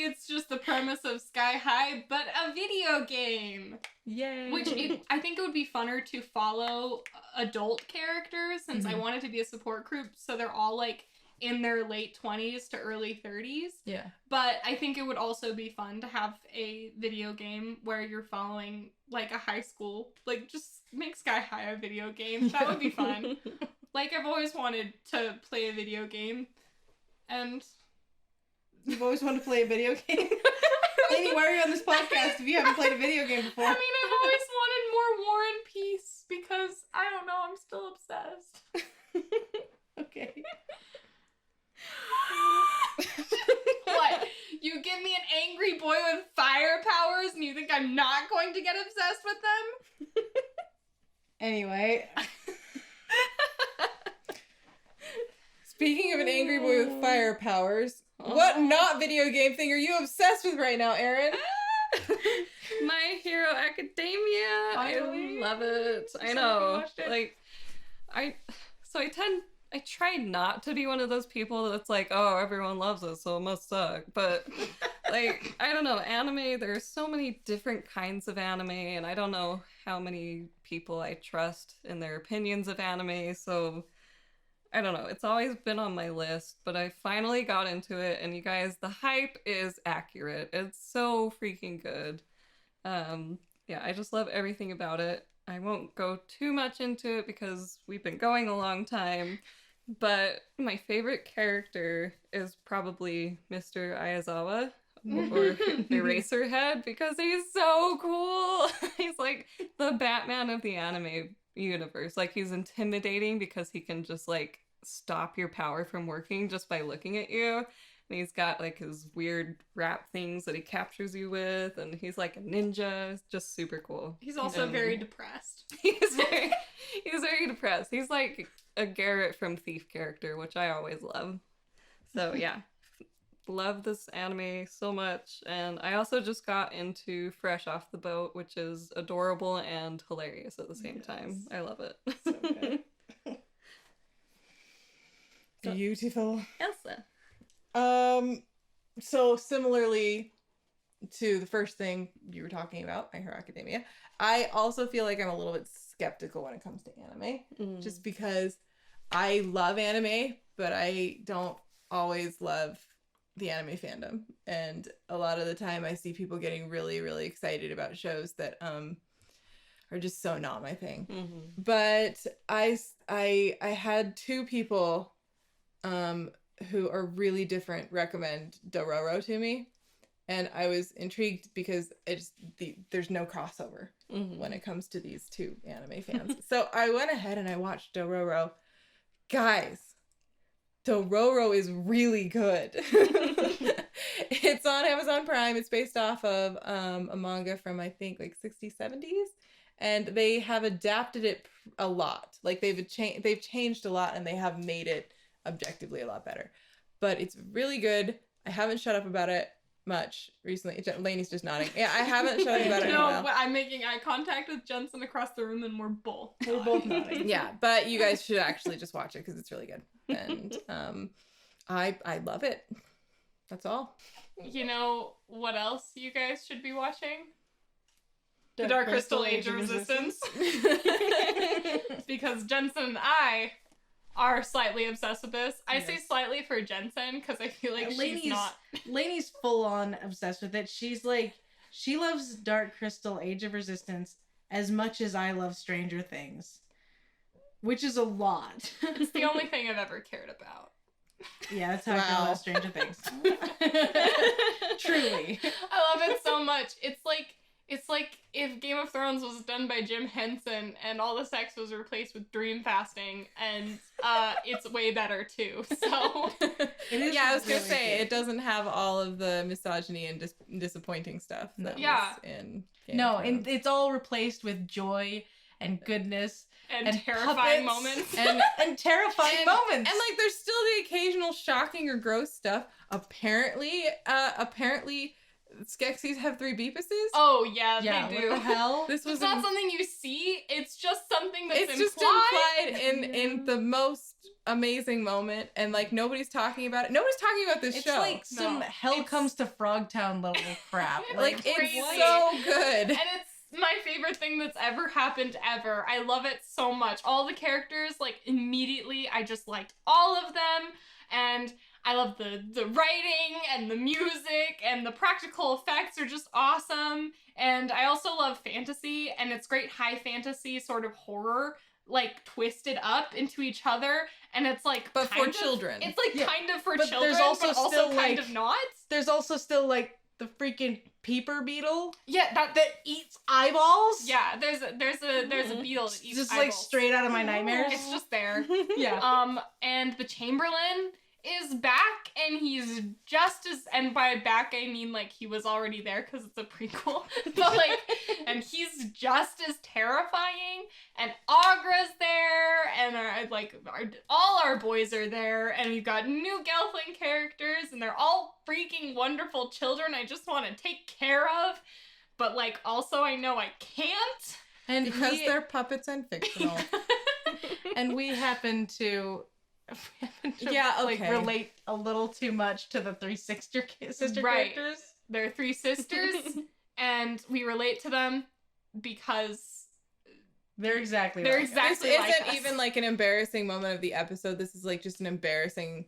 it's just the premise of Sky High, but a video game. Yay. Which I think it would be funner to follow adult characters since I wanted to be a support group, so they're all like in their late 20s to early 30s. Yeah. But I think it would also be fun to have a video game where you're following like a high school. Like, just make Sky High a video game. That would be fun. Like, I've always wanted to play a video game. And You've always wanted to play a video game? Laney, why are you on this podcast if you haven't played a video game before? I mean, I've always wanted more War and Peace because, I don't know, I'm still obsessed. Okay. What? You give me an angry boy with fire powers and you think I'm not going to get obsessed with them? Anyway. Speaking of an angry boy with fire powers, what not video game thing are you obsessed with right now, Erin? My Hero Academia. Finally? I love it. I know. Like, I try not to be one of those people that's like, oh, everyone loves it, so it must suck. But, like, I don't know, anime, there's so many different kinds of anime, and I don't know how many people I trust in their opinions of anime, so I don't know. It's always been on my list, but I finally got into it, and you guys, the hype is accurate. It's so freaking good. Yeah, I just love everything about it. I won't go too much into it because we've been going a long time, but my favorite character is probably Mr. Aizawa, or Eraserhead, because he's so cool. He's like the Batman of the anime universe. Like, he's intimidating because he can just like stop your power from working just by looking at you. And he's got like his weird rap things that he captures you with, and he's like a ninja. It's just super cool. He's also very depressed. He's very depressed. He's like a Garrett from Thief character, which I always love. So yeah, love this anime so much. And I also just got into Fresh Off the Boat, which is adorable and hilarious at the same time. I love it. So good. Beautiful. Elsa. So similarly to the first thing you were talking about, My Hero Academia, I also feel like I'm a little bit skeptical when it comes to anime, just because I love anime, but I don't always love the anime fandom. And a lot of the time I see people getting really, really excited about shows that, are just so not my thing. But I had two people, who are really different recommend Dororo to me, and I was intrigued because there's no crossover when it comes to these two anime fans. So I went ahead and I watched Dororo. Guys, Dororo is really good. It's on Amazon Prime. It's based off of a manga from, I think, like 60s, 70s, and they have adapted it a lot. Like, they've changed a lot, and they have made it objectively a lot better. But it's really good. I haven't shut up about it much recently. Laney's just nodding. Yeah, I haven't shut up about it in a while. No, I'm making eye contact with Jensen across the room, and we're both nodding. Yeah, but you guys should actually just watch it because it's really good. And I love it. That's all. You know what else you guys should be watching? The Dark Crystal Age of Resistance. Because Jensen and I are slightly obsessed with this. I say slightly for Jensen because I feel like she's not. Laney's full on obsessed with it. She's like, she loves Dark Crystal Age of Resistance as much as I love Stranger Things, which is a lot. It's the only thing I've ever cared about. Yeah, that's how I feel about Stranger Things. Truly. I love it so much. It's like if Game of Thrones was done by Jim Henson and all the sex was replaced with dream fasting, and it's way better too. So yeah, I was gonna say it doesn't have all of the misogyny and disappointing stuff that was in Game of Thrones. It's all replaced with joy and goodness and terrifying moments and terrifying moments. And like there's still the occasional shocking or gross stuff. Apparently Skeksis have 3 beepuses. Oh yeah, they do. What the hell? This was it's not something you see. It's just something that's it's just implied in the most amazing moment, and like nobody's talking about it. Nobody's talking about this show. It's like some Hell Comes to Frogtown level crap. Like it's crazy. so good, and it's my favorite thing that's ever happened ever. I love it so much. All the characters, like immediately, I just liked all of them, and I love the writing and the music, and the practical effects are just awesome. And I also love fantasy, and it's great high fantasy sort of horror, like twisted up into each other, and it's like but for children. It's like kind of for children, there's also but also still kind like, of not. There's also still like the freaking peeper beetle. Yeah, that eats eyeballs. Yeah, there's a beetle that eats just eyeballs. like straight out of my nightmares. It's just there. Yeah. And the Chamberlain is back, and he's just as, and by back I mean like he was already there because it's a prequel, but like, and he's just as terrifying, and Agra's there, and all our boys are there, and we've got new Gelfling characters, and they're all freaking wonderful children I just want to take care of, but like also I know I can't. And because they're puppets and fictional. And we happen to like relate a little too much to the 3 sister characters. They're 3 sisters, and we relate to them because they're exactly this like isn't us. Even like an embarrassing moment of the episode. This is like just an embarrassing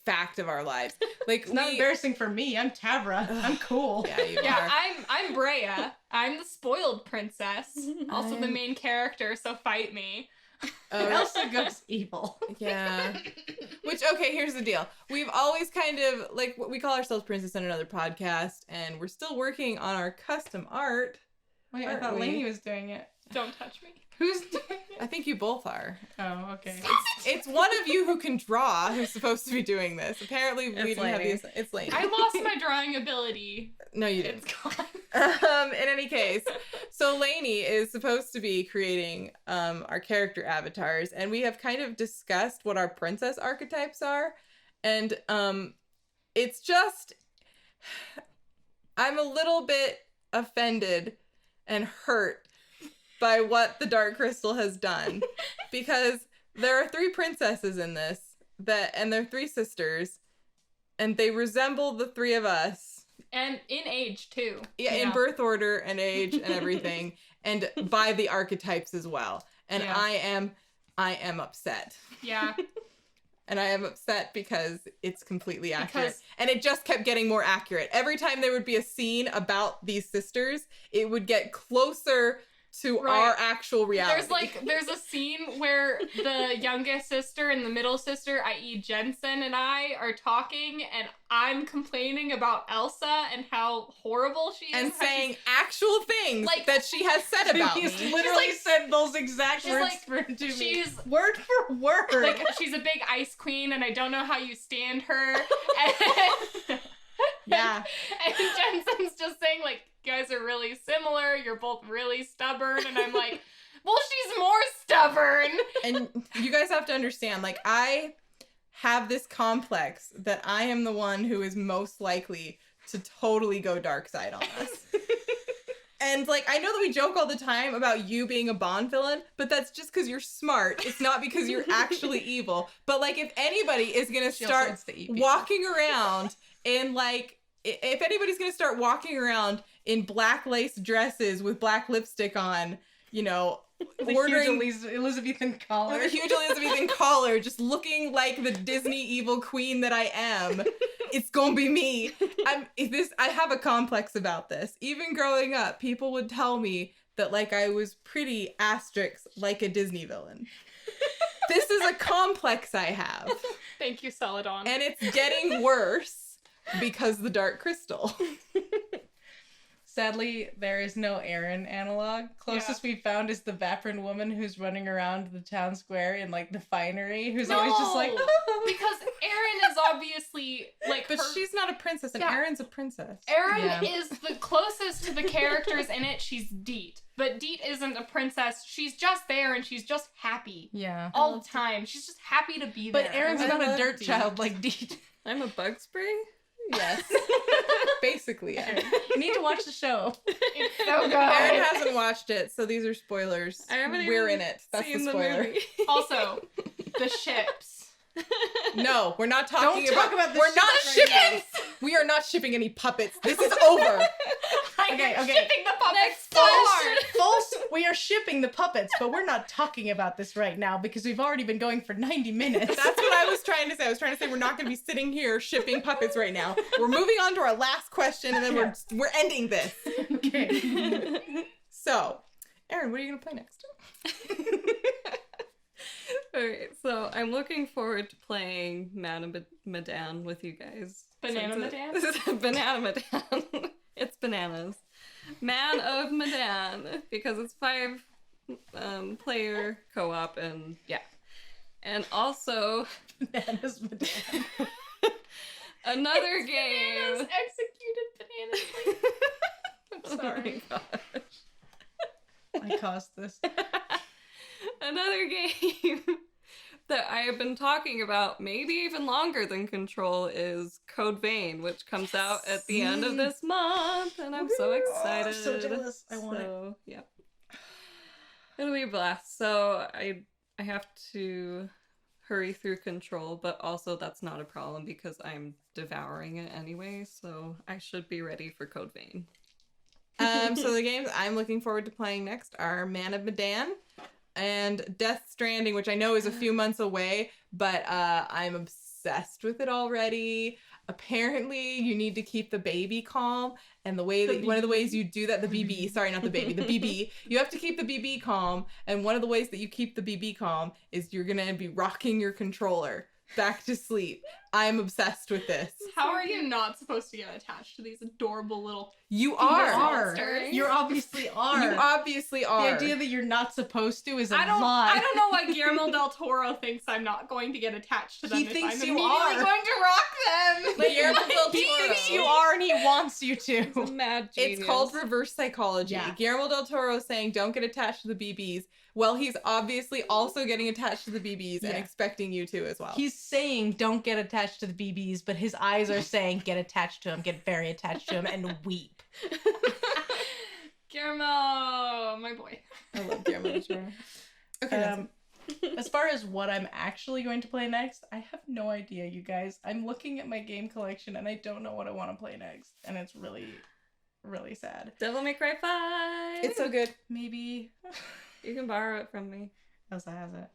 fact of our lives. Like it's not embarrassing for me. I'm Tavra. I'm cool. Yeah, you are. I'm Brea. I'm the spoiled princess. Also the main character, so fight me. Elsa goes evil. Yeah. Which, okay, here's the deal. We've always kind of, like, we call ourselves Princess on Another Podcast, and we're still working on our custom art. Wait, I thought Laney was doing it. Don't touch me. Who's doing it? I think you both are. Oh, okay. It's one of you who can draw who's supposed to be doing this. Apparently, we didn't have these. It's Laney. I lost my drawing ability. No, you didn't. It's gone. In any case, so Laney is supposed to be creating our character avatars, and we have kind of discussed what our princess archetypes are, and it's just I'm a little bit offended and hurt by what the Dark Crystal has done, because there are 3 princesses in this and they're 3 sisters, and they resemble the 3 of us. And in age, too. Yeah, in birth order and age and everything. And by the archetypes as well. And I am upset. Yeah. And I am upset because it's completely accurate. And it just kept getting more accurate. Every time there would be a scene about these sisters, it would get closer to our actual reality. There's a scene where the youngest sister and the middle sister, i.e. Jensen and I, are talking, and I'm complaining about Elsa and how horrible she is. And saying actual things that she has said about me. He's literally said those exact words to me. Word for word. Like, she's a big ice queen, and I don't know how you stand her. Yeah. And Jensen's just saying, like, you guys are really similar, you're both really stubborn, and I'm like, well, she's more stubborn. And you guys have to understand, like, I have this complex that I am the one who is most likely to totally go dark side on us. And, like, I know that we joke all the time about you being a Bond villain, but that's just because you're smart. It's not because you're actually evil. But, like, if anybody is going to start walking around in, like, if anybody's going to start walking around in black lace dresses with black lipstick on, you know, ordering huge Elizabethan collar. With a huge Elizabethan collar, just looking like the Disney evil queen that I am, it's gonna be me. I have a complex about this. Even growing up, people would tell me that, like, I was pretty asterisk like a Disney villain. This is a complex I have. Thank you, Celadon. And it's getting worse because the Dark Crystal. Sadly, there is no Aaron analog. Closest we found is the Vaprin woman who's running around the town square in like the finery, who's always just like because Erin is obviously like But she's not a princess, and Erin's a princess. Erin is the closest to the characters in it. She's Deet. But Deet isn't a princess. She's just there and she's just happy. Yeah. All the time. She's just happy to be there. But Erin's not a dirt child like Deet. I'm a bug spring? Yes. Basically, yeah. You need to watch the show. It's so good. Erin hasn't watched it, so these are spoilers. I haven't We're even in it. That's the seen spoiler. movie. Also, the ships. No, we're not talking Don't talk about the We're not ships right shipping. We are not shipping any puppets. This is over. Okay. Shipping the puppets False. We are shipping the puppets, but we're not talking about this right now because we've already been going for 90 minutes. That's what I was trying to say. I was trying to say we're not going to be sitting here shipping puppets right now. We're moving on to our last question, and then we're ending this. Okay. So, Erin, what are you going to play next? Alright, so I'm looking forward to playing Madan with you guys. Banana Madan? Banana Madan. It's bananas. Man of Madan, because it's 5 player co-op, and yeah. And also Bananas, Madame. another game. Bananas, executed bananas. I'm sorry. Oh my gosh. I caused this. Another game that I have been talking about maybe even longer than Control is Code Vein, which comes out at the end of this month, and I'm so excited. I'm so jealous. I want it. Yeah. It'll be a blast. So I have to hurry through Control, but also that's not a problem because I'm devouring it anyway, so I should be ready for Code Vein. So the games I'm looking forward to playing next are Man of Medan and Death Stranding, which I know is a few months away, but I'm obsessed with it already. Apparently, you need to keep the baby calm, and one of the ways you do that, the BB, sorry, not the baby, the BB, you have to keep the BB calm, and one of the ways that you keep the BB calm is you're gonna be rocking your controller back to sleep. I'm obsessed with this. How are you not supposed to get attached to these adorable little... You are. monsters? You obviously are. You obviously are. The idea that you're not supposed to is a I don't know why Guillermo del Toro thinks I'm not going to get attached to them. He if thinks I'm you immediately are. going to rock them. Guillermo del He Toro. thinks you are and he wants you to. Mad genius. It's called reverse psychology. Yeah. Guillermo del Toro saying don't get attached to the BBs. Well, he's obviously also getting attached to the BBs and expecting you to as well. He's saying don't get attached to the BBs, but his eyes are saying get attached to him, get very attached to him, and weep. Guillermo, my boy. I love Guillermo del Toro. Okay, As far as what I'm actually going to play next, I have no idea, you guys. I'm looking at my game collection and I don't know what I want to play next, and it's really, really sad. Devil May Cry 5. it's so good. Maybe. You can borrow it from me. Elsa has it.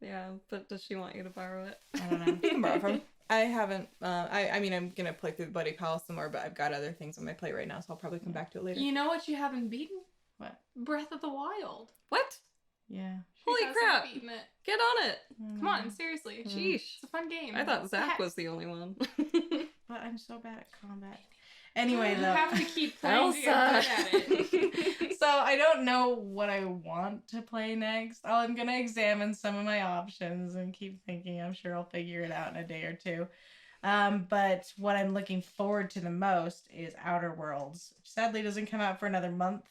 Yeah, but does she want you to borrow it? I don't know. You can borrow from. I haven't. I mean, I'm gonna play through the Buddy Palace some more, but I've got other things on my plate right now, so I'll probably come back to it later. You know what you haven't beaten? What? Breath of the Wild. What? Yeah. She Holy hasn't crap. beaten it. Get on it. Come on, seriously. Sheesh. It's a fun game. I thought What the Zach heck? was the only one. But I'm so bad at combat. Anyway, You though. have to keep playing to get good at it. So I don't know what I want to play next. I'm gonna examine some of my options and keep thinking. I'm sure I'll figure it out in a day or two. But what I'm looking forward to the most is Outer Worlds, which sadly doesn't come out for another month.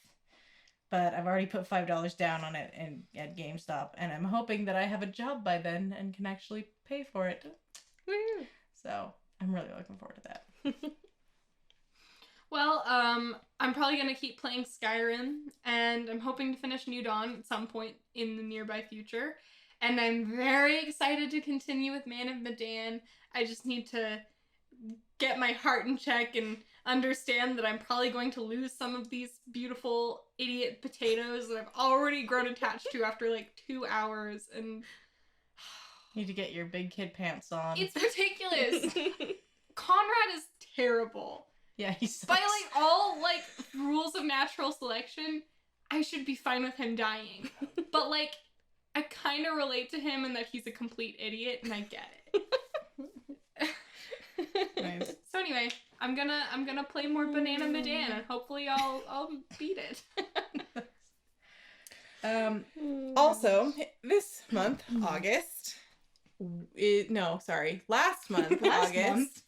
But I've already put $5 down on it at GameStop, and I'm hoping that I have a job by then and can actually pay for it. Woo. So I'm really looking forward to that. Well, I'm probably gonna keep playing Skyrim, and I'm hoping to finish New Dawn at some point in the nearby future. And I'm very excited to continue with Man of Medan. I just need to get my heart in check and understand that I'm probably going to lose some of these beautiful idiot potatoes that I've already grown attached to after like 2 hours, and Need to get your big kid pants on. it's ridiculous. Conrad is terrible. Yeah, he sucks. By like all like rules of natural selection, I should be fine with him dying. But like I kind of relate to him in that he's a complete idiot, and I get it. Nice. So anyway, I'm gonna play more Banana Madan and hopefully I'll beat it. Also, this month, August. Last month, August.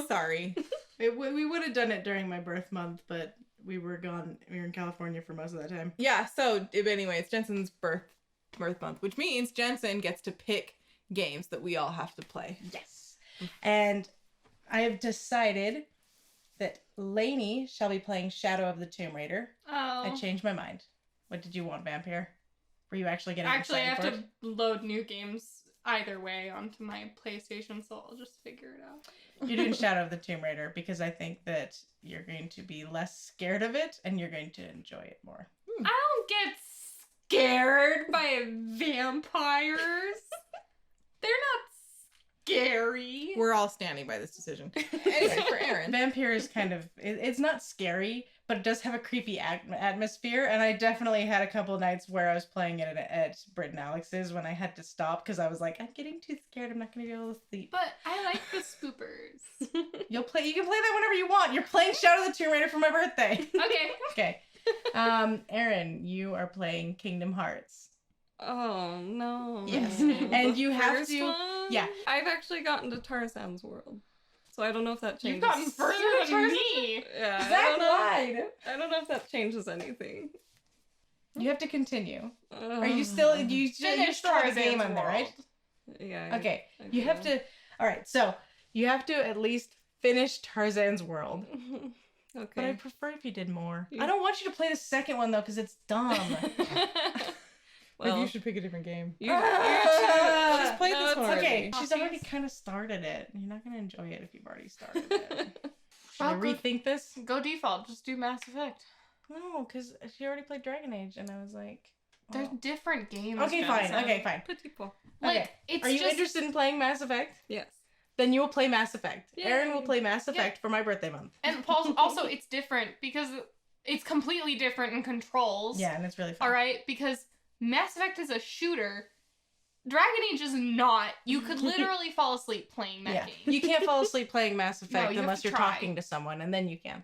Sorry. We would have done it during my birth month, but we were gone. We were in California for most of that time. Yeah, so anyway, it's Jensen's birth month, which means Jensen gets to pick games that we all have to play. Yes. And I have decided that Laney shall be playing Shadow of the Tomb Raider. Oh. I changed my mind. What did you want, Vampire? Were you actually getting Actually, I excited have for it? to load new games either way onto my PlayStation, so I'll just figure it out. You're doing Shadow of the Tomb Raider because I think that you're going to be less scared of it and you're going to enjoy it more. I don't get scared by vampires. They're not scary. We're all standing by this decision. Anyway, for Aaron. Vampire is kind of, it's not scary, but it does have a creepy atmosphere. And I definitely had a couple of nights where I was playing it at Britt and Alex's when I had to stop because I was like, I'm getting too scared. I'm not going to be able to sleep. But I like the spoopers. You can play that whenever you want. You're playing Shadow of the Tomb Raider for my birthday. Okay. Okay. Aaron, you are playing Kingdom Hearts. Oh no. Yes. The And you have first to- one? yeah. I've actually gotten to Tarzan's world. So I don't know if that changes. You've gotten further than me. Yeah. I don't know if that changes anything. You have to continue. Are you still you still Finish have a Tarzan's game on there, right? World. Yeah. Okay. I You have do. to. All right. So you have to at least finish Tarzan's world. But I Okay. prefer if you did more. Yeah. I don't want you to play the second one though, because it's dumb. Maybe well, you should pick a different game. you Just play no, this it's one okay. Okay, already. she's already kind of started it. You're not gonna enjoy it if you've already started it. Should I Well, go- rethink this? Go default. Just do Mass Effect. No, because she already played Dragon Age, and I was like, They're oh. different games. Okay, fine. Jensen. Okay, fine. Petit pot. Like, Okay. it's Are you just... interested in playing Mass Effect? Yes. Then you will play Mass Effect. Yay. Aaron will play Mass Effect for my birthday month. And Paul, also, it's different because it's completely different in controls. Yeah, and it's really fun. All right, because Mass Effect is a shooter. Dragon Age is not. You could literally fall asleep playing that Yeah, game. you can't fall asleep playing Mass Effect you have unless to you're try. talking to someone, and then you can.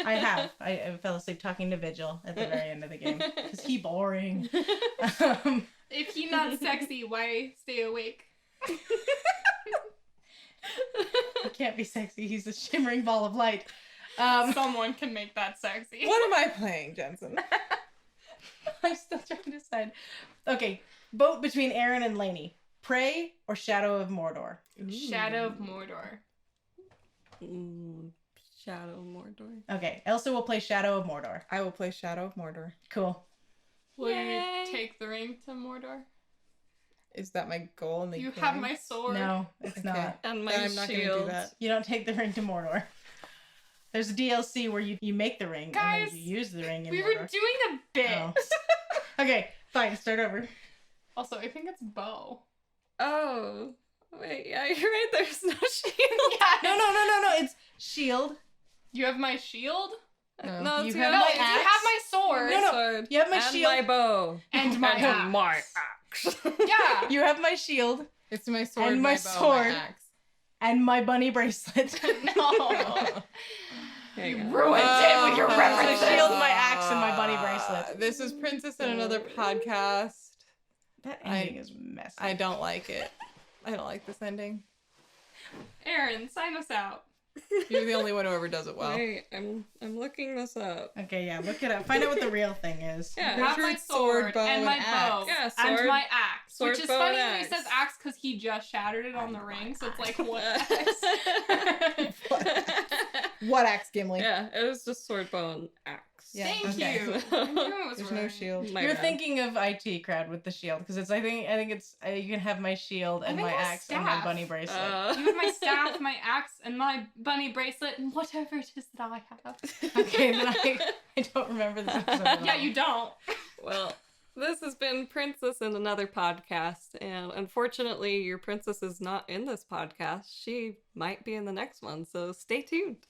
I have. I fell asleep talking to Vigil at the very end of the game because he boring. If he's not sexy, why stay awake? He can't be sexy. He's a shimmering ball of light. Someone can make that sexy. What am I playing, Jensen? I'm still trying to decide. Okay, vote between Aaron and Laney. Prey or Shadow of Mordor? Shadow of Mordor. Shadow of Mordor. Okay, Elsa will play Shadow of Mordor. I will play Shadow of Mordor. Cool. Will Yay. you take the ring to Mordor? Is that my goal in the You game? have my sword. No, it's Okay. not. And my Then I'm not gonna do shield. that. You don't take the ring to Mordor. There's a DLC where you make the ring and Guys, then you use the ring in We Mordor. were doing a bit. Oh. Okay, fine, start over. Also, I think it's bow. Oh. Wait, yeah, you're right. There's no shield. No, it's shield. You have my shield? No. No, You it's have your No, my you axe? have my sword. No, no, sword. you have my and shield. my bow. And my and axe. my axe. Yeah. You have my shield It's my sword, And my my bow, sword. my axe. and my bunny bracelet. No. There you You go. ruined it with your Uh, references. My shield, my axe, and my bunny bracelet. This is Princess in Another Podcast. That ending is messy. I don't like it. I don't like this ending. Aaron, sign us out. You're the only one who ever does it well. Wait, I'm looking this up. Okay, yeah, look it up. Find out what the real thing is. Yeah. You have Picture my sword, sword bow, and my and bow axe. Yeah, and sword, my axe, sword, which is bow, funny and when he axe. says axe because he just shattered it on the ring. So it's like what axe? What axe, Gimli? Yeah, it was just sword, bow, and axe. Yeah, Thank okay. you. I knew it was There's no right. shield. My You're bad. thinking of IT crowd with the shield because it's. I think it's. You can have my shield and I think my it was axe and my staff. bunny bracelet. You have my staff, my axe, and my bunny bracelet, and whatever it is that I have. Okay, then I don't remember this episode. At Yeah, all. you don't. Well, this has been Princess in Another Podcast, and unfortunately, your princess is not in this podcast. She might be in the next one, so stay tuned.